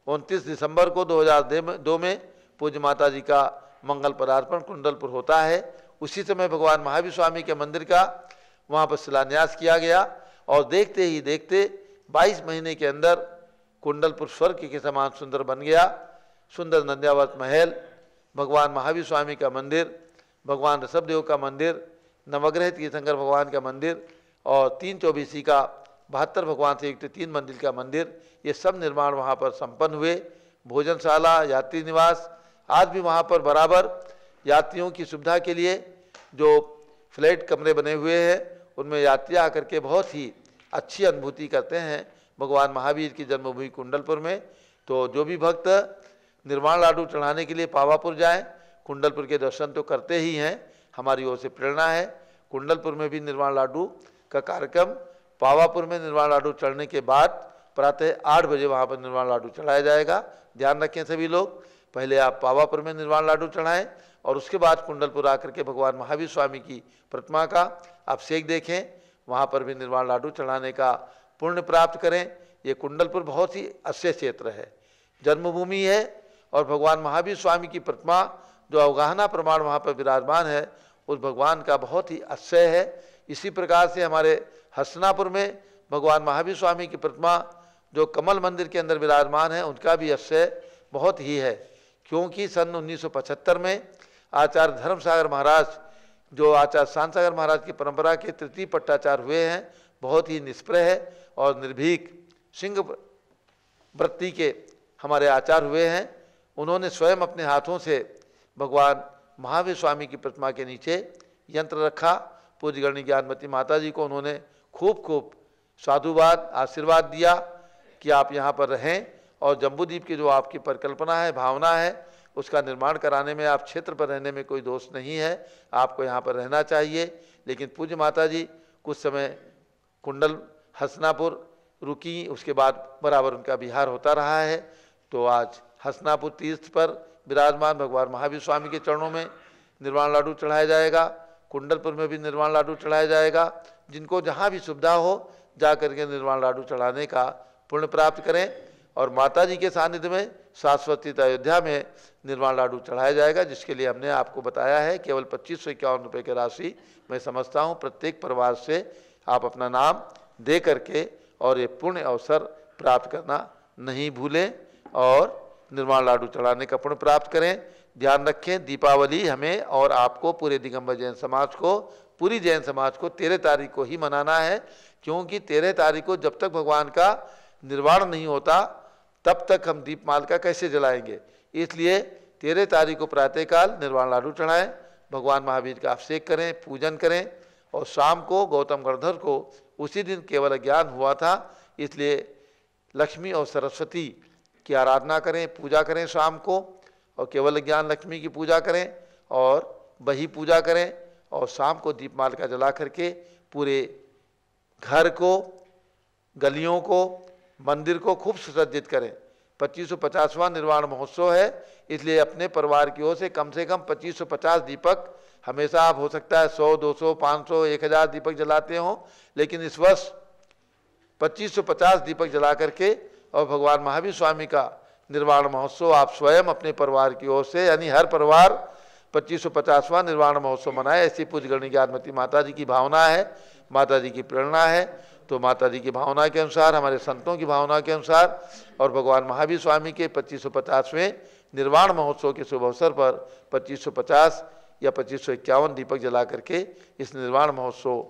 29 दिसंबर को 2002 में पूज्य माता जी का मंगल पदार्पण कुंडलपुर होता है। उसी समय भगवान महावीर स्वामी के मंदिर का वहाँ पर शिलान्यास किया गया और देखते ही देखते 22 महीने के अंदर कुंडलपुर स्वर्ग के समान सुंदर बन गया। सुंदर नंद्यावत महल, भगवान महावीर स्वामी का मंदिर, भगवान ऋषभदेव का मंदिर, नवग्रह तीर्थंकर भगवान का मंदिर और 3 चौबीसी का 72 भगवान से युक्त 3 मंदिर का मंदिर, ये सब निर्माण वहाँ पर संपन्न हुए। भोजनशाला, यात्री निवास, आज भी वहाँ पर बराबर यात्रियों की सुविधा के लिए जो फ्लैट कमरे बने हुए हैं उनमें यात्री आकर के बहुत ही अच्छी अनुभूति करते हैं भगवान महावीर की जन्मभूमि कुंडलपुर में। तो जो भी भक्त निर्वाण लाडू चढ़ाने के लिए पावापुर जाएं। कुंडलपुर के दर्शन तो करते ही हैं, हमारी ओर से प्रेरणा है। कुंडलपुर में भी निर्वाण लाडू का कार्यक्रम, पावापुर में निर्वाण लाडू चढ़ने के बाद प्रातः 8 बजे वहाँ पर निर्वाण लाडू चढ़ाया जाएगा। ध्यान रखें सभी लोग, पहले आप पावापुर में निर्वाण लाडू चढ़ाएं और उसके बाद कुंडलपुर आकर के भगवान महावीर स्वामी की प्रतिमा का अभिषेक देखें, वहाँ पर भी निर्वाण लाडू चढ़ाने का पुण्य प्राप्त करें। ये कुंडलपुर बहुत ही अक्षय क्षेत्र है, जन्मभूमि है और भगवान महावीर स्वामी की प्रतिमा जो अवगाहना प्रमाण वहाँ पर विराजमान है उस भगवान का बहुत ही अक्षय है। इसी प्रकार से हमारे हसनापुर में भगवान महावीर स्वामी की प्रतिमा जो कमल मंदिर के अंदर विराजमान है उनका भी अक्षय बहुत ही है, क्योंकि सन 1975 में आचार्य धर्मसागर महाराज जो आचार्य शांतसागर महाराज की परंपरा के तृतीय पट्टाचार्य हुए हैं, बहुत ही निष्प्रह है और निर्भीक सिंह वृत्ति के हमारे आचार्य हुए हैं। उन्होंने स्वयं अपने हाथों से भगवान महावीर स्वामी की प्रतिमा के नीचे यंत्र रखा। पूज्य गणनी ज्ञानमती माता जी को उन्होंने खूब खूब साधुवाद आशीर्वाद दिया कि आप यहाँ पर रहें और जम्बूद्वीप की जो आपकी परिकल्पना है, भावना है, उसका निर्माण कराने में आप क्षेत्र पर रहने में कोई दोष नहीं है, आपको यहाँ पर रहना चाहिए। लेकिन पूज्य माता जी कुछ समय कुंडल हसनापुर रुकी, उसके बाद बराबर उनका विहार होता रहा है। तो आज हसनापुर तीर्थ पर विराजमान भगवान महावीर स्वामी के चरणों में निर्वाण लाडू चढ़ाया जाएगा। कुंडलपुर में भी निर्वाण लाडू चढ़ाया जाएगा। जिनको जहाँ भी सुविधा हो जा करके निर्वाण लाडू चढ़ाने का पुण्य प्राप्त करें। और माता जी के सानिध्य में शाश्वती अयोध्या में निर्वाण लाडू चढ़ाया जाएगा, जिसके लिए हमने आपको बताया है केवल 2551 रुपये की राशि मैं समझता हूँ प्रत्येक परिवार से आप अपना नाम दे करके और ये पुण्य अवसर प्राप्त करना नहीं भूलें और निर्वाण लाडू चढ़ाने का पुण्य प्राप्त करें। ध्यान रखें, दीपावली हमें और आपको पूरे दिगंबर जैन समाज को, पूरी जैन समाज को 13 तारीख को ही मनाना है, क्योंकि 13 तारीख को जब तक भगवान का निर्वाण नहीं होता तब तक हम दीपमालिका कैसे जलाएंगे। इसलिए 13 तारीख को प्रातःकाल निर्वाण लाडू चढ़ाएं, भगवान महावीर का अभिषेक करें, पूजन करें और शाम को गौतम गणधर को उसी दिन केवल ज्ञान हुआ था, इसलिए लक्ष्मी और सरस्वती की आराधना करें, पूजा करें शाम को और केवल ज्ञान लक्ष्मी की पूजा करें और वही पूजा करें और शाम को दीपमालिका जला करके पूरे घर को, गलियों को, मंदिर को खूब सुसज्जित करें। 2550वां निर्वाण महोत्सव है, इसलिए अपने परिवार की ओर से कम 2550 दीपक, हमेशा आप हो सकता है 100, 200, 500, 1000 दीपक जलाते हो, लेकिन इस वर्ष 2550 दीपक जला करके और भगवान महावीर स्वामी का निर्वाण महोत्सव आप स्वयं अपने परिवार की ओर से, यानी हर परिवार 2550वां निर्वाण महोत्सव मनाए। ऐसी पूज्य गणनी ज्ञानमती माता जी की भावना है, माता जी की प्रेरणा है। तो माता जी की भावना के अनुसार, हमारे संतों की भावना के अनुसार और भगवान महावीर स्वामी के 2550वें निर्वाण महोत्सव के शुभ अवसर पर 2550 या 2551 दीपक जला करके इस निर्वाण महोत्सव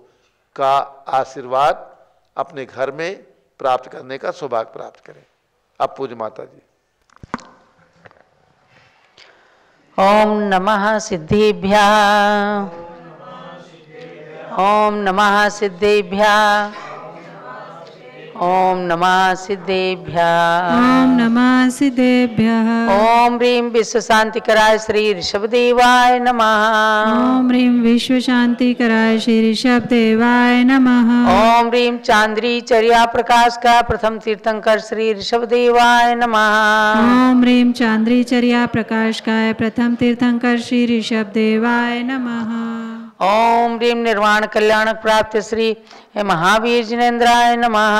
का आशीर्वाद अपने घर में प्राप्त करने का सौभाग्य प्राप्त करें। अब पूज्य माता जी। ओम नमः सिद्धेभ्यः, ओम नमः सिद्धेभ्यः, ओम नमः सिद्धेभ्यः, ओम नमः सिद्धेभ्यः। ओम ह्रीं विश्व शांतिकराय श्री ऋषभदेवाय नमः। ओम ह्रीं विश्व शांतिकराय श्री ऋषभदेवाय नमः। ओम ह्रीं चांद्री चर्या प्रकाश का प्रथम तीर्थंकर श्री ऋषभदेवाय नमः। ओम ह्रीं चांद्रीचर्या प्रकाशकाय प्रथम तीर्थंकर श्री ऋषभदेवाय नमः। ओम ह्रीं निर्वाण कल्याण प्राप्त श्री महावीर जिनेन्द्राय नमः।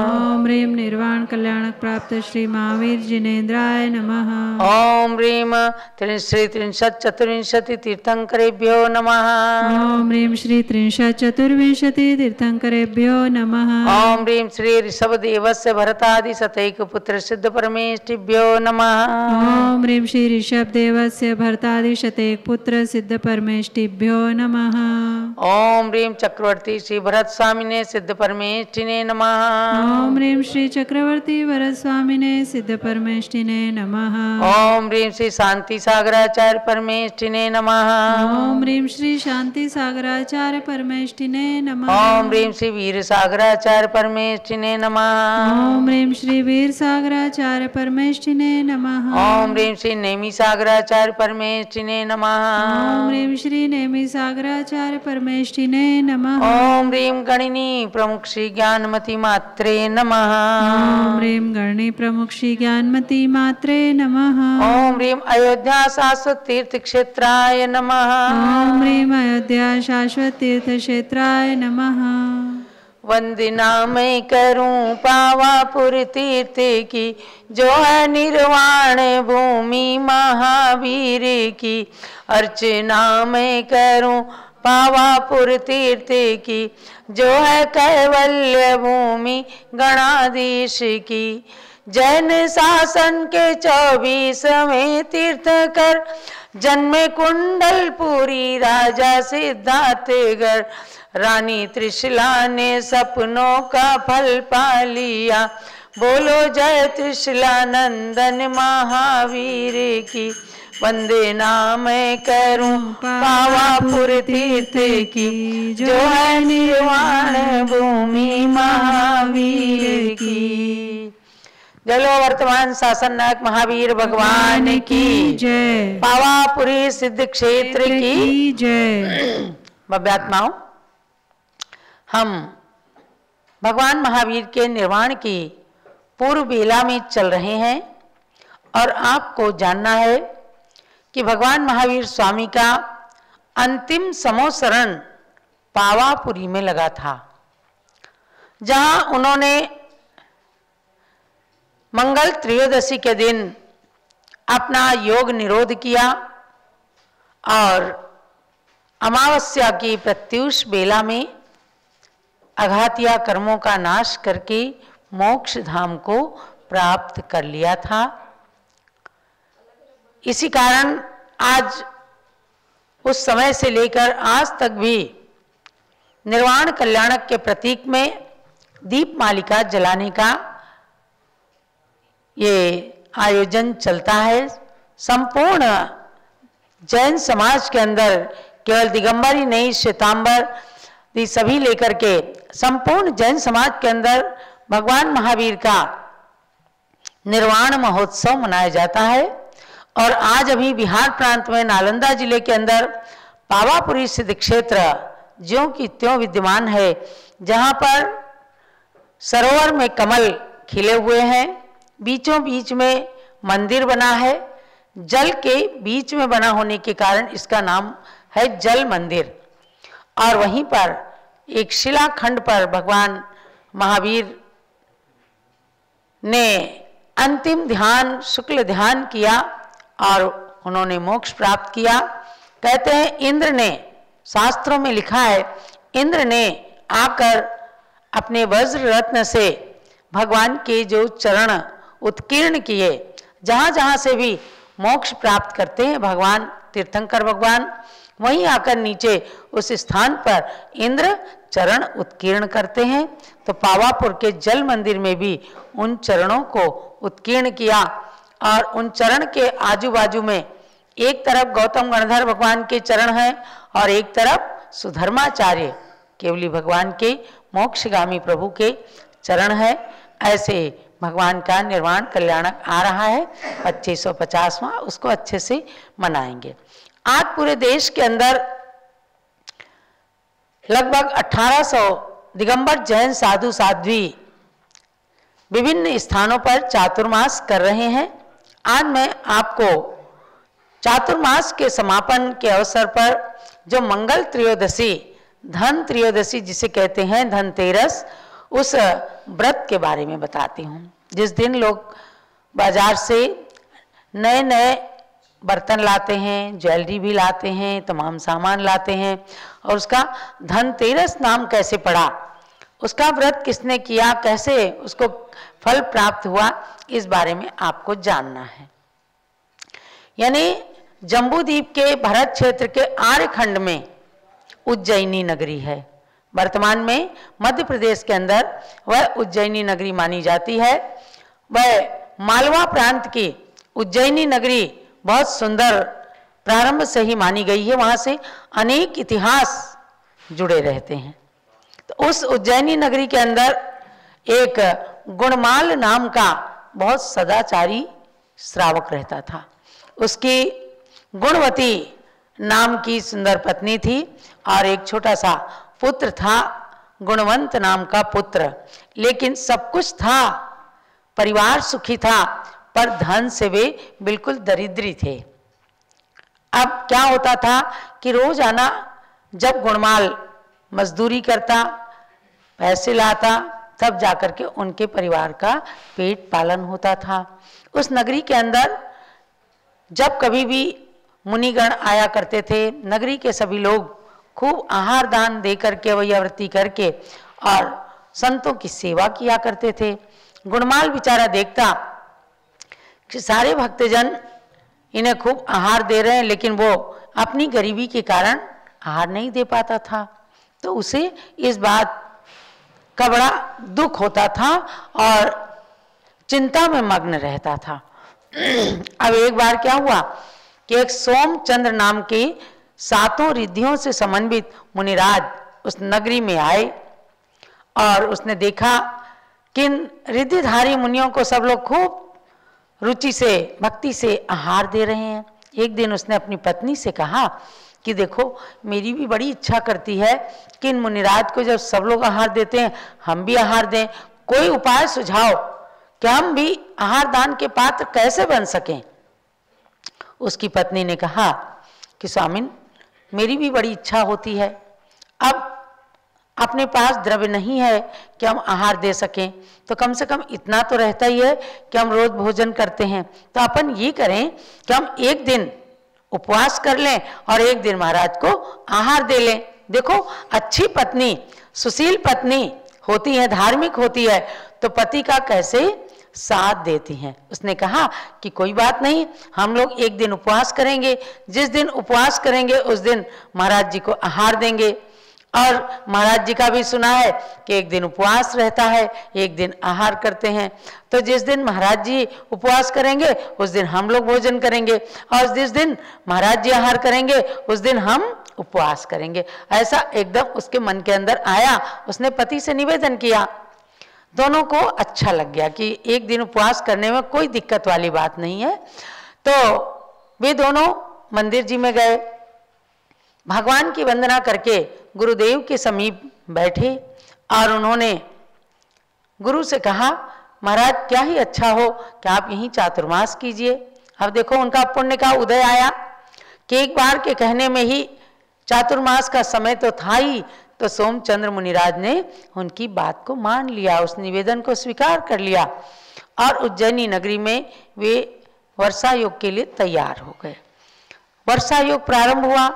ओम ह्रीं निर्वाण कल्याणक प्राप्त श्री महावीर जिनेन्द्राय नमः। ओम ह्रीं श्री त्रिंशत् चतुर्विंशति तीर्थंकरेभ्यो नमः। ओम ह्रीं श्री त्रिंशत् चतुर्विंशति तीर्थंकरेभ्यो नमः। ओम ह्रीं श्री ऋषभदेवस्य भरतादि शतैक पुत्र सिद्ध परमेष्ठिभ्यो नमः। ओम ह्रीं श्री ऋषभदेवस्य भरतादि शतैक पुत्र सिद्ध परमेष्ठिभ्यो नमः। नमः। ओम ह्रीं चक्रवर्ती श्री भरत स्वामिने सिद्ध परमेष्ठिने नमः। ओम ह्रीं श्री चक्रवर्ती वरद स्वामिने सिद्ध परमेष्ठिने नमः। ओम ह्रीं श्री शांति सागराचार्य परमेष्ठिने नमः। ओम ह्रीं श्री शांति सागराचार्य परमेष्ठिने नमः। ओम ह्रीं श्री वीर सागराचार्य परमेष्ठिने नमः। ओम ह्रीं श्री वीर सागराचार्य परमेष्ठिने नमः। ओम ह्रीं श्री नेमि सागराचार्य परमेष्ठिने नमः। ओम ह्रीं श्री नेमि सागराचार्य परमेष्ठिने नमः। ओम ह्रीं गणिनी प्रमुख श्री ज्ञानमति मात्रे नमः। ओम ह्रीं गणी प्रमुख श्री ज्ञानमती मात्रे नमः। ओम ह्रीं अयोध्या शाश्वत तीर्थ क्षेत्राय नमः। ओम ह्रीं अयोध्या शाश्वत तीर्थ क्षेत्राय नमः। वंदना मैं करूं पावापुर तीर्थ की, जो है निर्वाण भूमि महावीर की। अर्चना मैं करूं पावापुर तीर्थ की, जो है कैवल्य भूमि गणाधीश की। जैन शासन के 24वें तीर्थकर, जन्मे कुंडलपुरी राजा सिद्धार्थगढ़। रानी त्रिशला ने सपनों का फल पा लिया, बोलो जय त्रिशला नंदन महावीर की। वंदना मैं करूं पावापुर तीर्थ की, जो है निर्वाण भूमि महावीर की। जलो वर्तमान शासन नायक महावीर भगवान की जय। पावापुरी सिद्ध क्षेत्र की जय। भव्यात्माओं, हम भगवान महावीर के निर्वाण की पूर्व बेला में चल रहे हैं और आपको जानना है कि भगवान महावीर स्वामी का अंतिम समोसरण पावापुरी में लगा था, जहां उन्होंने मंगल त्रयोदशी के दिन अपना योग निरोध किया और अमावस्या की प्रत्यूष बेला में अघातिया कर्मों का नाश करके मोक्ष धाम को प्राप्त कर लिया था। इसी कारण आज उस समय से लेकर आज तक भी निर्वाण कल्याणक के प्रतीक में दीप मालिका जलाने का ये आयोजन चलता है। संपूर्ण जैन समाज के अंदर केवल दिगंबर ही नहीं, श्वेतांबर सभी लेकर के संपूर्ण जैन समाज के अंदर भगवान महावीर का निर्वाण महोत्सव मनाया जाता है। और आज अभी बिहार प्रांत में नालंदा जिले के अंदर पावापुरी सिद्ध क्षेत्र ज्यों की त्यों विद्यमान है, जहाँ पर सरोवर में कमल खिले हुए हैं, बीचों बीच में मंदिर बना है। जल के बीच में बना होने के कारण इसका नाम है जल मंदिर। और वहीं पर एक शिलाखंड पर भगवान महावीर ने अंतिम ध्यान शुक्ल ध्यान किया और उन्होंने मोक्ष प्राप्त किया। कहते हैं इंद्र ने, शास्त्रों में लिखा है, इंद्र ने आकर अपने वज्र रत्न से भगवान के जो चरण उत्कीर्ण किए, जहाँ जहाँ से भी मोक्ष प्राप्त करते हैं भगवान तीर्थंकर भगवान, वहीं आकर नीचे उस स्थान पर इंद्र चरण उत्कीर्ण करते हैं। तो पावापुर के जल मंदिर में भी उन चरणों को उत्कीर्ण किया और उन चरण के आजू बाजू में एक तरफ गौतम गणधर भगवान के चरण हैं और एक तरफ सुधर्माचार्य केवली भगवान के मोक्षगामी प्रभु के चरण हैं। ऐसे भगवान का निर्वाण कल्याणक आ रहा है 2550वां, उसको अच्छे से मनाएंगे। आज पूरे देश के अंदर लगभग 1800 दिगंबर जैन साधु साध्वी विभिन्न स्थानों पर चातुर्मास कर रहे हैं। आज मैं आपको चातुर्मास के समापन के अवसर पर जो मंगल त्रयोदशी, धन त्रयोदशी जिसे कहते हैं, धनतेरस, उस व्रत के बारे में बताती हूँ, जिस दिन लोग बाजार से नए नए बर्तन लाते हैं, ज्वेलरी भी लाते हैं, तमाम सामान लाते हैं। और उसका धनतेरस नाम कैसे पड़ा, उसका व्रत किसने किया, कैसे उसको फल प्राप्त हुआ, इस बारे में आपको जानना है। यानी जम्बूद्वीप के भरत क्षेत्र के आर्यखंड में उज्जैनी नगरी है। वर्तमान में मध्य प्रदेश के अंदर वह उज्जैनी नगरी मानी जाती है। वह मालवा प्रांत की उज्जैनी नगरी बहुत सुंदर प्रारंभ से ही मानी गई है, वहाँ से अनेक इतिहास जुड़े रहते हैं। तो उस उज्जैनी नगरी के अंदर एक गुणमाल नाम का बहुत सदाचारी श्रावक रहता था। उसकी गुणवती नाम की सुंदर पत्नी थी और एक छोटा सा पुत्र था, गुणवंत नाम का पुत्र। लेकिन सब कुछ था, परिवार सुखी था, पर धन से वे बिल्कुल दरिद्री थे। अब क्या होता था कि रोजाना जब गुणमाल मजदूरी करता, पैसे लाता, तब जाकर के उनके परिवार का पेट पालन होता था। उस नगरी के अंदर जब कभी भी मुनिगण आया करते थे, नगरी के सभी लोग खूब आहार दान दे करके, वैयावृत्ति करके और संतों की सेवा किया करते थे। गुणमाल बेचारा देखता कि सारे भक्तजन इन्हें खूब आहार दे रहे हैं, लेकिन वो अपनी गरीबी के कारण आहार नहीं दे पाता था। तो उसे इस बात का बड़ा दुख होता था और चिंता में मग्न रहता था। अब एक बार क्या हुआ कि एक सोमचंद्र नाम के 7 रिद्धियों से समन्वित मुनिराज उस नगरी में आए और उसने देखा कि इन रिद्धिधारी मुनियों को सब लोग खूब रुचि से, भक्ति से आहार दे रहे हैं। एक दिन उसने अपनी पत्नी से कहा कि देखो, मेरी भी बड़ी इच्छा करती है कि इन मुनिराज को जब सब लोग आहार देते हैं, हम भी आहार दें। कोई उपाय सुझाओ कि हम भी आहार दान के पात्र कैसे बन सकें। उसकी पत्नी ने कहा कि स्वामिन, मेरी भी बड़ी इच्छा होती है, अब अपने पास द्रव्य नहीं है कि हम आहार दे सकें, तो कम से कम इतना तो रहता ही है कि हम रोज भोजन करते हैं। तो अपन ये करें कि हम एक दिन उपवास कर लें और एक दिन महाराज को आहार दे लें। देखो, अच्छी पत्नी, सुशील पत्नी होती है, धार्मिक होती है, तो पति का कैसे साथ देती हैं। उसने कहा कि कोई बात नहीं, हम लोग एक दिन उपवास करेंगे, जिस दिन उपवास करेंगे उस दिन महाराज जी को आहार देंगे। और महाराज जी का भी सुना है कि एक दिन उपवास रहता है, एक दिन आहार करते हैं। तो जिस दिन महाराज जी उपवास करेंगे उस दिन हम लोग भोजन करेंगे, और जिस दिन महाराज जी आहार करेंगे उस दिन हम उपवास करेंगे। ऐसा एकदम उसके मन के अंदर आया। उसने पति से निवेदन किया। दोनों को अच्छा लग गया कि एक दिन उपवास करने में कोई दिक्कत वाली बात नहीं है। तो वे दोनों मंदिर जी में गए, भगवान की वंदना करके गुरुदेव के समीप बैठे और उन्होंने गुरु से कहा, महाराज क्या ही अच्छा हो कि आप यहीं चातुर्मास कीजिए। अब देखो, उनका पुण्य का उदय आया कि एक बार के कहने में ही चातुर्मास का समय तो था ही, तो सोमचंद्र मुनिराज ने उनकी बात को मान लिया, उस निवेदन को स्वीकार कर लिया और उज्जैनी नगरी में वे वर्षा योग के लिए तैयार हो गए। वर्षा योग प्रारंभ हुआ।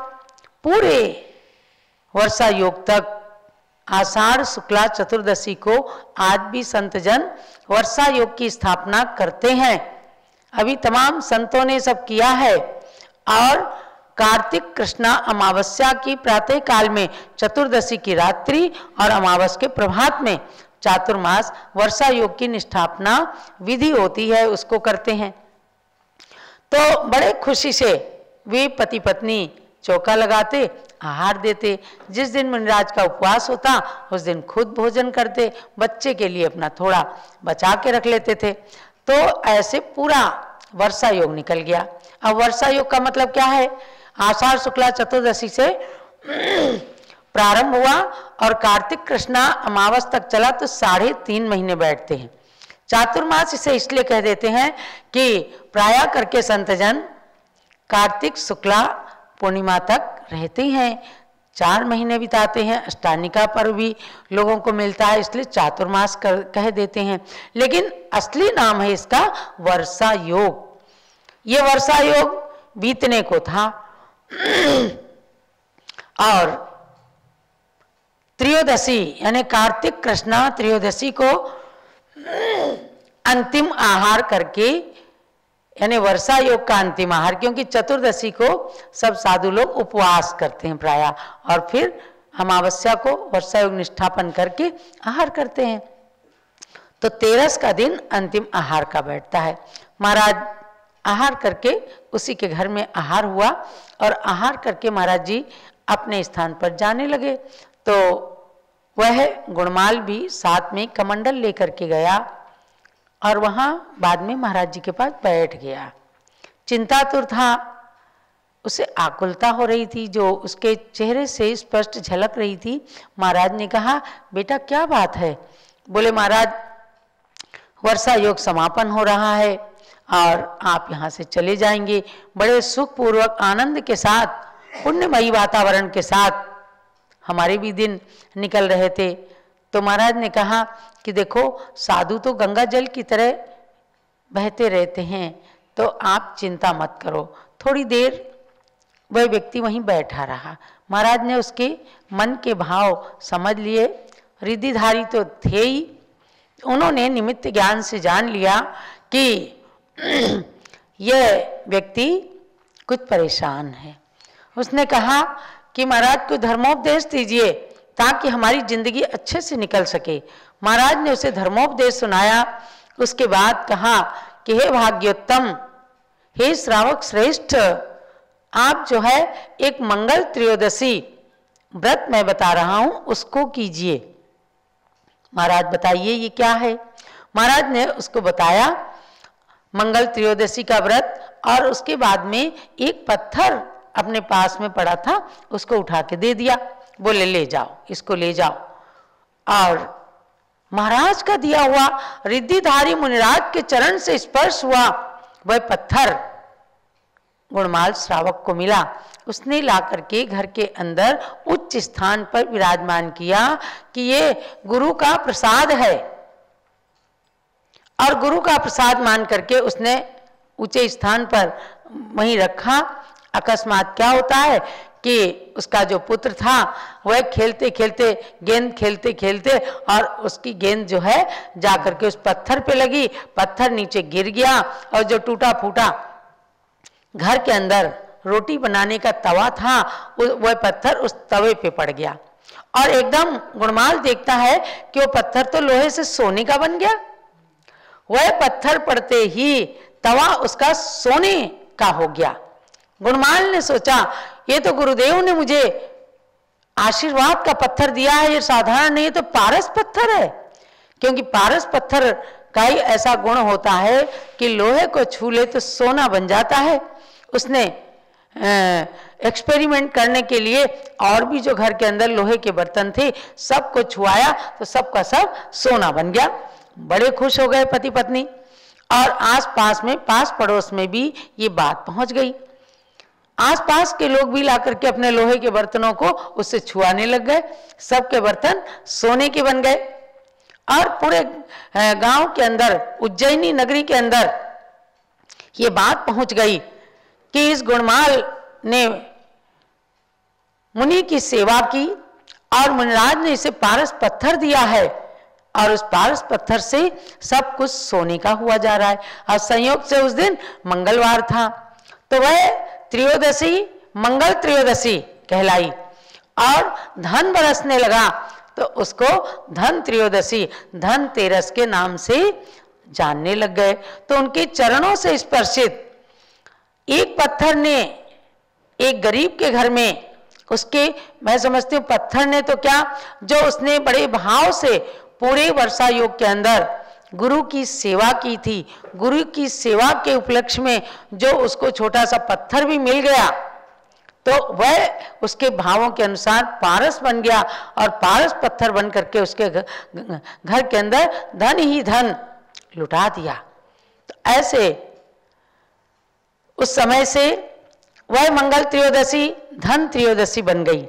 पूरे वर्षा योग तक आषाढ़ शुक्ला चतुर्दशी को आज भी संतजन वर्षा योग की स्थापना करते हैं। अभी तमाम संतों ने सब किया है। और कार्तिक कृष्णा अमावस्या की प्रातः काल में, चतुर्दशी की रात्रि और अमावस के प्रभात में चातुर्मास वर्षा योग की निष्ठापना विधि होती है, उसको करते हैं। तो बड़े खुशी से वे पति पत्नी चौका लगाते, आहार देते। जिस दिन मुनिराज का उपवास होता उस दिन खुद भोजन करते, बच्चे के लिए अपना थोड़ा बचा के रख लेते थे। तो ऐसे पूरा वर्षा योग निकल गया। अब वर्षा योग का मतलब क्या है? आषाढ़ शुक्ला चतुर्दशी से प्रारंभ हुआ और कार्तिक कृष्णा अमावस तक चला, तो 3.5 महीने बैठते हैं। चातुर्मास इसे इसलिए कह देते हैं कि प्रायः करके संतजन कार्तिक शुक्ला पूर्णिमा तक रहते हैं, 4 महीने बिताते हैं। अष्टानिका पर्व भी लोगों को मिलता है, इसलिए चातुर्मास कह देते हैं। लेकिन असली नाम है इसका वर्षा योग। ये वर्षा योग बीतने को था और त्रयोदशी यानी कार्तिक कृष्णा त्रयोदशी को अंतिम आहार करके यानी वर्षा योग का अंतिम आहार, क्योंकि चतुर्दशी को सब साधु लोग उपवास करते हैं प्रायः, और फिर अमावस्या को वर्षा योग निष्ठापन करके आहार करते हैं। तो 13 का दिन अंतिम आहार का बैठता है। महाराज आहार करके उसी के घर में आहार हुआ, और आहार करके महाराज जी अपने स्थान पर जाने लगे। तो वह गुणमाल भी साथ में कमंडल लेकर के गया, और वहाँ बाद में महाराज जी के पास बैठ गया। चिंतातुर था, उसे आकुलता हो रही थी, जो उसके चेहरे से स्पष्ट झलक रही थी। महाराज ने कहा, बेटा क्या बात है? बोले, महाराज वर्षा योग समापन हो रहा है और आप यहाँ से चले जाएंगे। बड़े सुखपूर्वक आनंद के साथ, पुण्यमयी वातावरण के साथ हमारे भी दिन निकल रहे थे। तो महाराज ने कहा कि देखो, साधु तो गंगा जल की तरह बहते रहते हैं, तो आप चिंता मत करो। थोड़ी देर वह व्यक्ति वहीं बैठा रहा। महाराज ने उसके मन के भाव समझ लिए। रिद्धिधारी तो थे ही, उन्होंने निमित्त ज्ञान से जान लिया कि यह व्यक्ति कुछ परेशान है। उसने कहा कि महाराज को धर्मोपदेश दीजिए ताकि हमारी जिंदगी अच्छे से निकल सके। महाराज ने उसे धर्मोपदेश सुनाया। उसके बाद कहा कि हे भाग्योत्तम, हे श्रावक श्रेष्ठ, आप जो है एक मंगल त्रयोदशी व्रत मैं बता रहा हूं, उसको कीजिए। महाराज बताइए ये क्या है? महाराज ने उसको बताया मंगल त्रयोदशी का व्रत, और उसके बाद में एक पत्थर अपने पास में पड़ा था, उसको उठा के दे दिया। बोले, ले जाओ, इसको ले जाओ। और महाराज का दिया हुआ रिद्धिधारी मुनिराज के चरण से स्पर्श हुआ वह पत्थर गुणमाल श्रावक को मिला। उसने ला करके घर के अंदर उच्च स्थान पर विराजमान किया कि ये गुरु का प्रसाद है, और गुरु का प्रसाद मान करके उसने ऊंचे स्थान पर वहीं रखा। अकस्मात क्या होता है कि उसका जो पुत्र था वह खेलते खेलते, गेंद खेलते खेलते, और उसकी गेंद जो है जाकर के उस पत्थर पे लगी, पत्थर नीचे गिर गया, और जो टूटा फूटा घर के अंदर रोटी बनाने का तवा था, वह पत्थर उस तवे पे पड़ गया। और एकदम गुणमाल देखता है कि वो पत्थर तो लोहे से सोने का बन गया। वह पत्थर पड़ते ही तवा उसका सोने का हो गया। गुणमाल ने सोचा, ये तो गुरुदेव ने मुझे आशीर्वाद का पत्थर दिया है, ये साधारण नहीं, ये तो पारस पत्थर है। क्योंकि पारस पत्थर का ही ऐसा गुण होता है कि लोहे को छू ले तो सोना बन जाता है। उसने एक्सपेरिमेंट करने के लिए और भी जो घर के अंदर लोहे के बर्तन थे सबको छुआया, तो सबका सब सोना बन गया। बड़े खुश हो गए पति पत्नी, और आसपास में, पास पड़ोस में भी ये बात पहुंच गई। आसपास के लोग भी ला करके अपने लोहे के बर्तनों को उससे छुआने लग गए। सबके बर्तन सोने के बन गए, और पूरे गांव के अंदर, उज्जैनी नगरी के अंदर ये बात पहुंच गई कि इस गुणमाल ने मुनि की सेवा की, और मुनिराज ने इसे पारस पत्थर दिया है, और उस पारस पत्थर से सब कुछ सोने का हुआ जा रहा है। और संयोग से उस दिन मंगलवार था, तो वह त्रयोदशी मंगल त्रयोदशी कहलाई, और धन बरसने लगा, तो उसको धन त्रयोदशी, धन तेरस के नाम से जानने लग गए। तो उनके चरणों से स्पर्शित एक पत्थर ने एक गरीब के घर में, उसके, मैं समझती हूँ पत्थर ने तो क्या, जो उसने बड़े भाव से पूरे वर्षा योग के अंदर गुरु की सेवा की थी, गुरु की सेवा के उपलक्ष्य में जो उसको छोटा सा पत्थर भी मिल गया, तो वह उसके भावों के अनुसार पारस बन गया, और पारस पत्थर बन करके उसके घर के अंदर धन ही धन लुटा दिया। तो ऐसे उस समय से वह मंगल त्रयोदशी धन त्रयोदशी बन गई,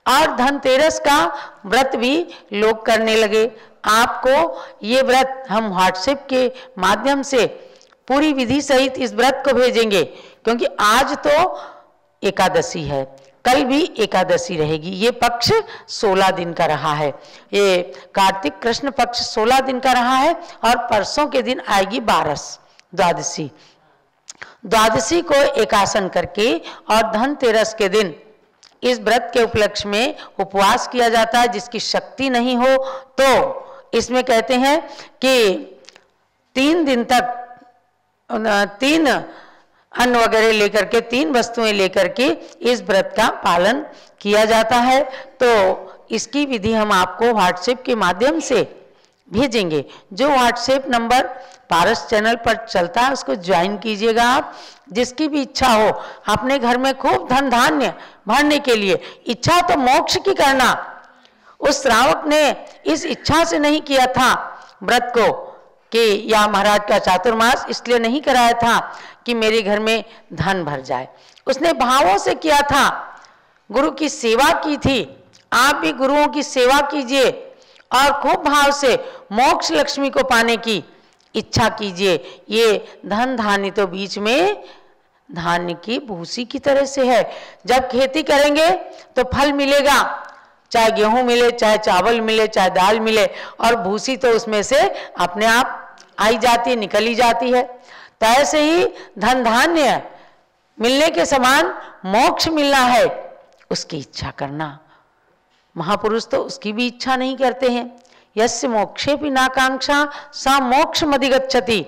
और धनतेरस का व्रत भी लोग करने लगे। आपको ये व्रत हम व्हाट्सएप के माध्यम से पूरी विधि सहित इस व्रत को भेजेंगे, क्योंकि आज तो एकादशी है, कल भी एकादशी रहेगी। ये पक्ष 16 दिन का रहा है, ये कार्तिक कृष्ण पक्ष 16 दिन का रहा है, और परसों के दिन आएगी 12 द्वादशी। द्वादशी को एकासन करके और धनतेरस के दिन इस व्रत के उपलक्ष्य में उपवास किया जाता है। जिसकी शक्ति नहीं हो तो इसमें कहते हैं कि 3 दिन तक 3 अन्न वगैरह लेकर के 3 वस्तुएं लेकर के इस व्रत का पालन किया जाता है। तो इसकी विधि हम आपको व्हाट्सएप के माध्यम से भेजेंगे। जो व्हाट्सएप नंबर पारस चैनल पर चलता है उसको ज्वाइन कीजिएगा। आप जिसकी भी इच्छा हो अपने घर में खूब धन धान्य भरने के लिए, इच्छा तो मोक्ष की करना। उस श्रावक ने इस इच्छा से नहीं किया था व्रत को कि या महाराज का चातुर्मास इसलिए नहीं कराया था कि मेरे घर में धन भर जाए। उसने भावों से किया था, गुरु की सेवा की थी। आप भी गुरुओं की सेवा कीजिए और खूब भाव से मोक्ष लक्ष्मी को पाने की इच्छा कीजिए। ये धन धान्य तो बीच में धान्य की भूसी की तरह से है। जब खेती करेंगे तो फल मिलेगा, चाहे गेहूं मिले, चाहे चावल मिले, चाहे दाल मिले, और भूसी तो उसमें से अपने आप आई जाती है, निकली जाती है। तो ऐसे ही धन धान्य मिलने के समान मोक्ष मिलना है, उसकी इच्छा करना। महापुरुष तो उसकी भी इच्छा नहीं करते हैं। यस्य मोक्षे भी नाकांक्षा सा मोक्ष मधिगच्छति।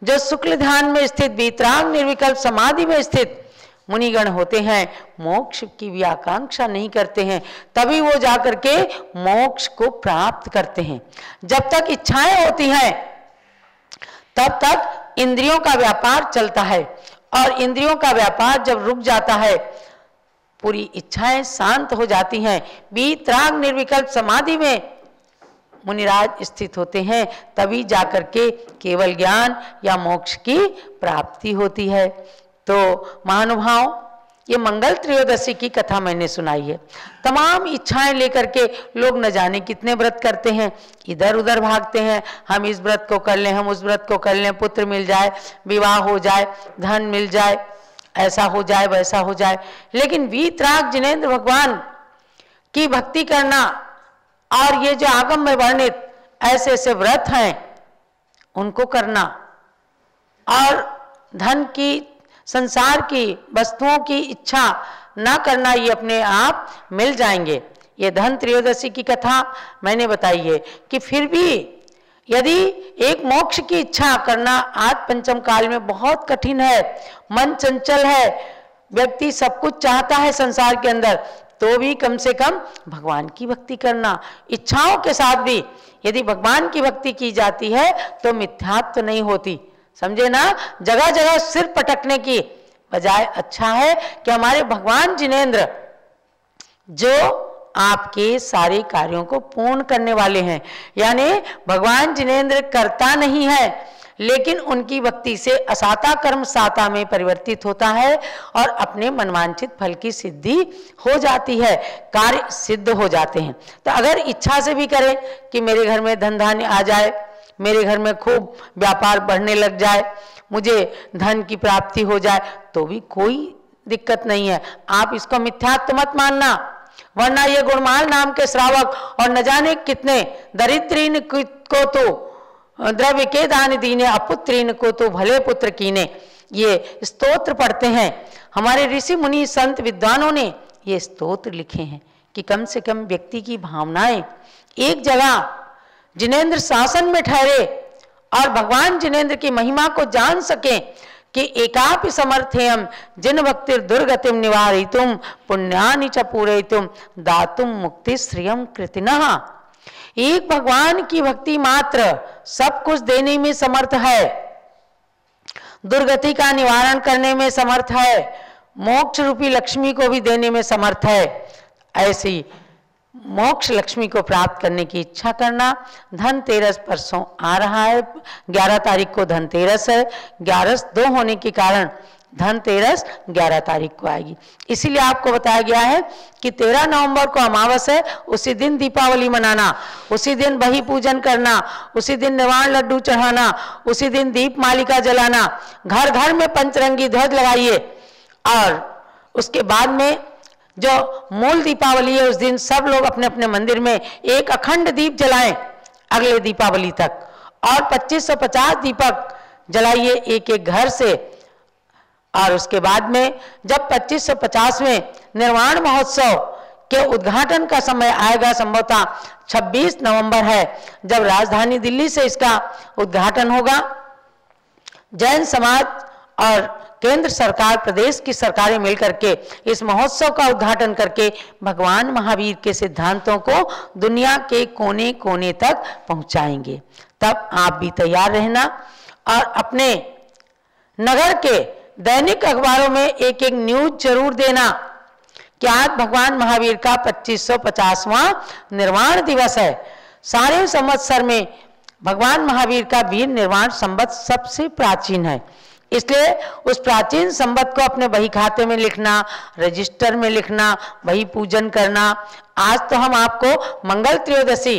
जो शुक्ल ध्यान में स्थित वीतराग निर्विकल्प समाधि में स्थित मुनिगण होते हैं, मोक्ष की भी आकांक्षा नहीं करते हैं, तभी वो जाकर के मोक्ष को प्राप्त करते हैं। जब तक इच्छाएं होती हैं तब तक इंद्रियों का व्यापार चलता है, और इंद्रियों का व्यापार जब रुक जाता है, पूरी इच्छाएं शांत हो जाती हैं, वीतराग निर्विकल्प समाधि में मुनिराज स्थित होते हैं, तभी जाकर के केवल ज्ञान या मोक्ष की प्राप्ति होती है। तो महानुभाव, ये मंगल त्रयोदशी की कथा मैंने सुनाई है। तमाम इच्छाएं लेकर के लोग न जाने कितने व्रत करते हैं, इधर उधर भागते हैं। हम इस व्रत को कर लें, हम उस व्रत को कर लें, पुत्र मिल जाए, विवाह हो जाए, धन मिल जाए, ऐसा हो जाए, वैसा हो जाए। लेकिन वीतराग जिनेंद्र भगवान की भक्ति करना और ये जो आगम में वर्णित ऐसे ऐसे व्रत हैं उनको करना, और धन की, संसार की वस्तुओं की इच्छा ना करना, ये अपने आप मिल जाएंगे। ये धन त्रयोदशी की कथा मैंने बताई है कि फिर भी यदि एक मोक्ष की इच्छा करना आज पंचम काल में बहुत कठिन है, मन चंचल है, व्यक्ति सब कुछ चाहता है संसार के अंदर, तो भी कम से कम भगवान की भक्ति करना। इच्छाओं के साथ भी यदि भगवान की भक्ति की जाती है तो मिथ्यात्व तो नहीं होती, समझे ना। जगह जगह सिर पटकने की बजाय अच्छा है कि हमारे भगवान जिनेंद्र जो आपके सारे कार्यों को पूर्ण करने वाले हैं, यानी भगवान जिनेंद्र करता नहीं है, लेकिन उनकी भक्ति से असाता कर्म साता में परिवर्तित होता है और अपने मनवांछित फल की सिद्धि हो जाती है, कार्य सिद्ध हो जाते हैं। तो अगर इच्छा से भी करें कि मेरे घर में धन धान्य आ जाए, मेरे घर में खूब व्यापार बढ़ने लग जाए, मुझे धन की प्राप्ति हो जाए, तो भी कोई दिक्कत नहीं है। आप इसको मिथ्यात्व मत मानना, वरना ये गुणमाल नाम के श्रावक और न जाने कितने दरिद्रीन को तो द्रव्य के दान दीने, अपुत्रीन को तो भले पुत्र कीने, ये स्तोत्र पढ़ते हैं। हमारे ऋषि मुनि संत विद्वानों ने ये स्तोत्र लिखे हैं कि कम से कम व्यक्ति की भावनाएं एक जगह जिनेंद्र शासन में ठहरे और भगवान जिनेंद्र की महिमा को जान सके कि एकापि समर्थेयम जिन भक्तिर दुर्गतिम निवारितुम पुण्यानि च पूरयितुम दातुम मुक्ति श्रियम कृतिनः। एक भगवान की भक्ति मात्र सब कुछ देने में समर्थ है, दुर्गति का निवारण करने में समर्थ है, मोक्ष रूपी लक्ष्मी को भी देने में समर्थ है। ऐसी मोक्ष लक्ष्मी को प्राप्त करने की इच्छा करना। धनतेरस परसों आ रहा है, 11 तारीख को धनतेरस है, 11/2 होने के कारण धनतेरस 11 तारीख को आएगी। इसीलिए आपको बताया गया है कि 13 नवंबर को अमावस है, उसी दिन दीपावली मनाना, उसी दिन बही पूजन करना, उसी दिन निवाण लड्डू चढ़ाना, उसी दिन दीप मालिका जलाना, घर घर में पंचरंगी ध्वज लगाइए। और उसके बाद में जो मूल दीपावली है उस दिन सब लोग अपने अपने मंदिर में एक अखंड दीप जलाएं अगले दीपावली तक, और 2550 दीपक जलाइए एक एक घर से। और उसके बाद में जब 2550वें निर्वाण महोत्सव के उद्घाटन का समय आएगा, संभवतः 26 नवंबर है, जब राजधानी दिल्ली से इसका उद्घाटन होगा। जैन समाज और केंद्र सरकार, प्रदेश की सरकारें मिलकर के इस महोत्सव का उद्घाटन करके भगवान महावीर के सिद्धांतों को दुनिया के कोने कोने तक पहुंचाएंगे। तब आप भी तैयार रहना और अपने नगर के दैनिक अखबारों में एक एक न्यूज जरूर देना कि आज भगवान महावीर का 2550वां निर्वाण दिवस है। सारे संवत्सर में भगवान महावीर का वीर निर्वाण संवत सबसे प्राचीन है, इसलिए उस प्राचीन संवत को अपने बही खाते में लिखना, रजिस्टर में लिखना, वही पूजन करना। आज तो हम आपको मंगल त्रयोदशी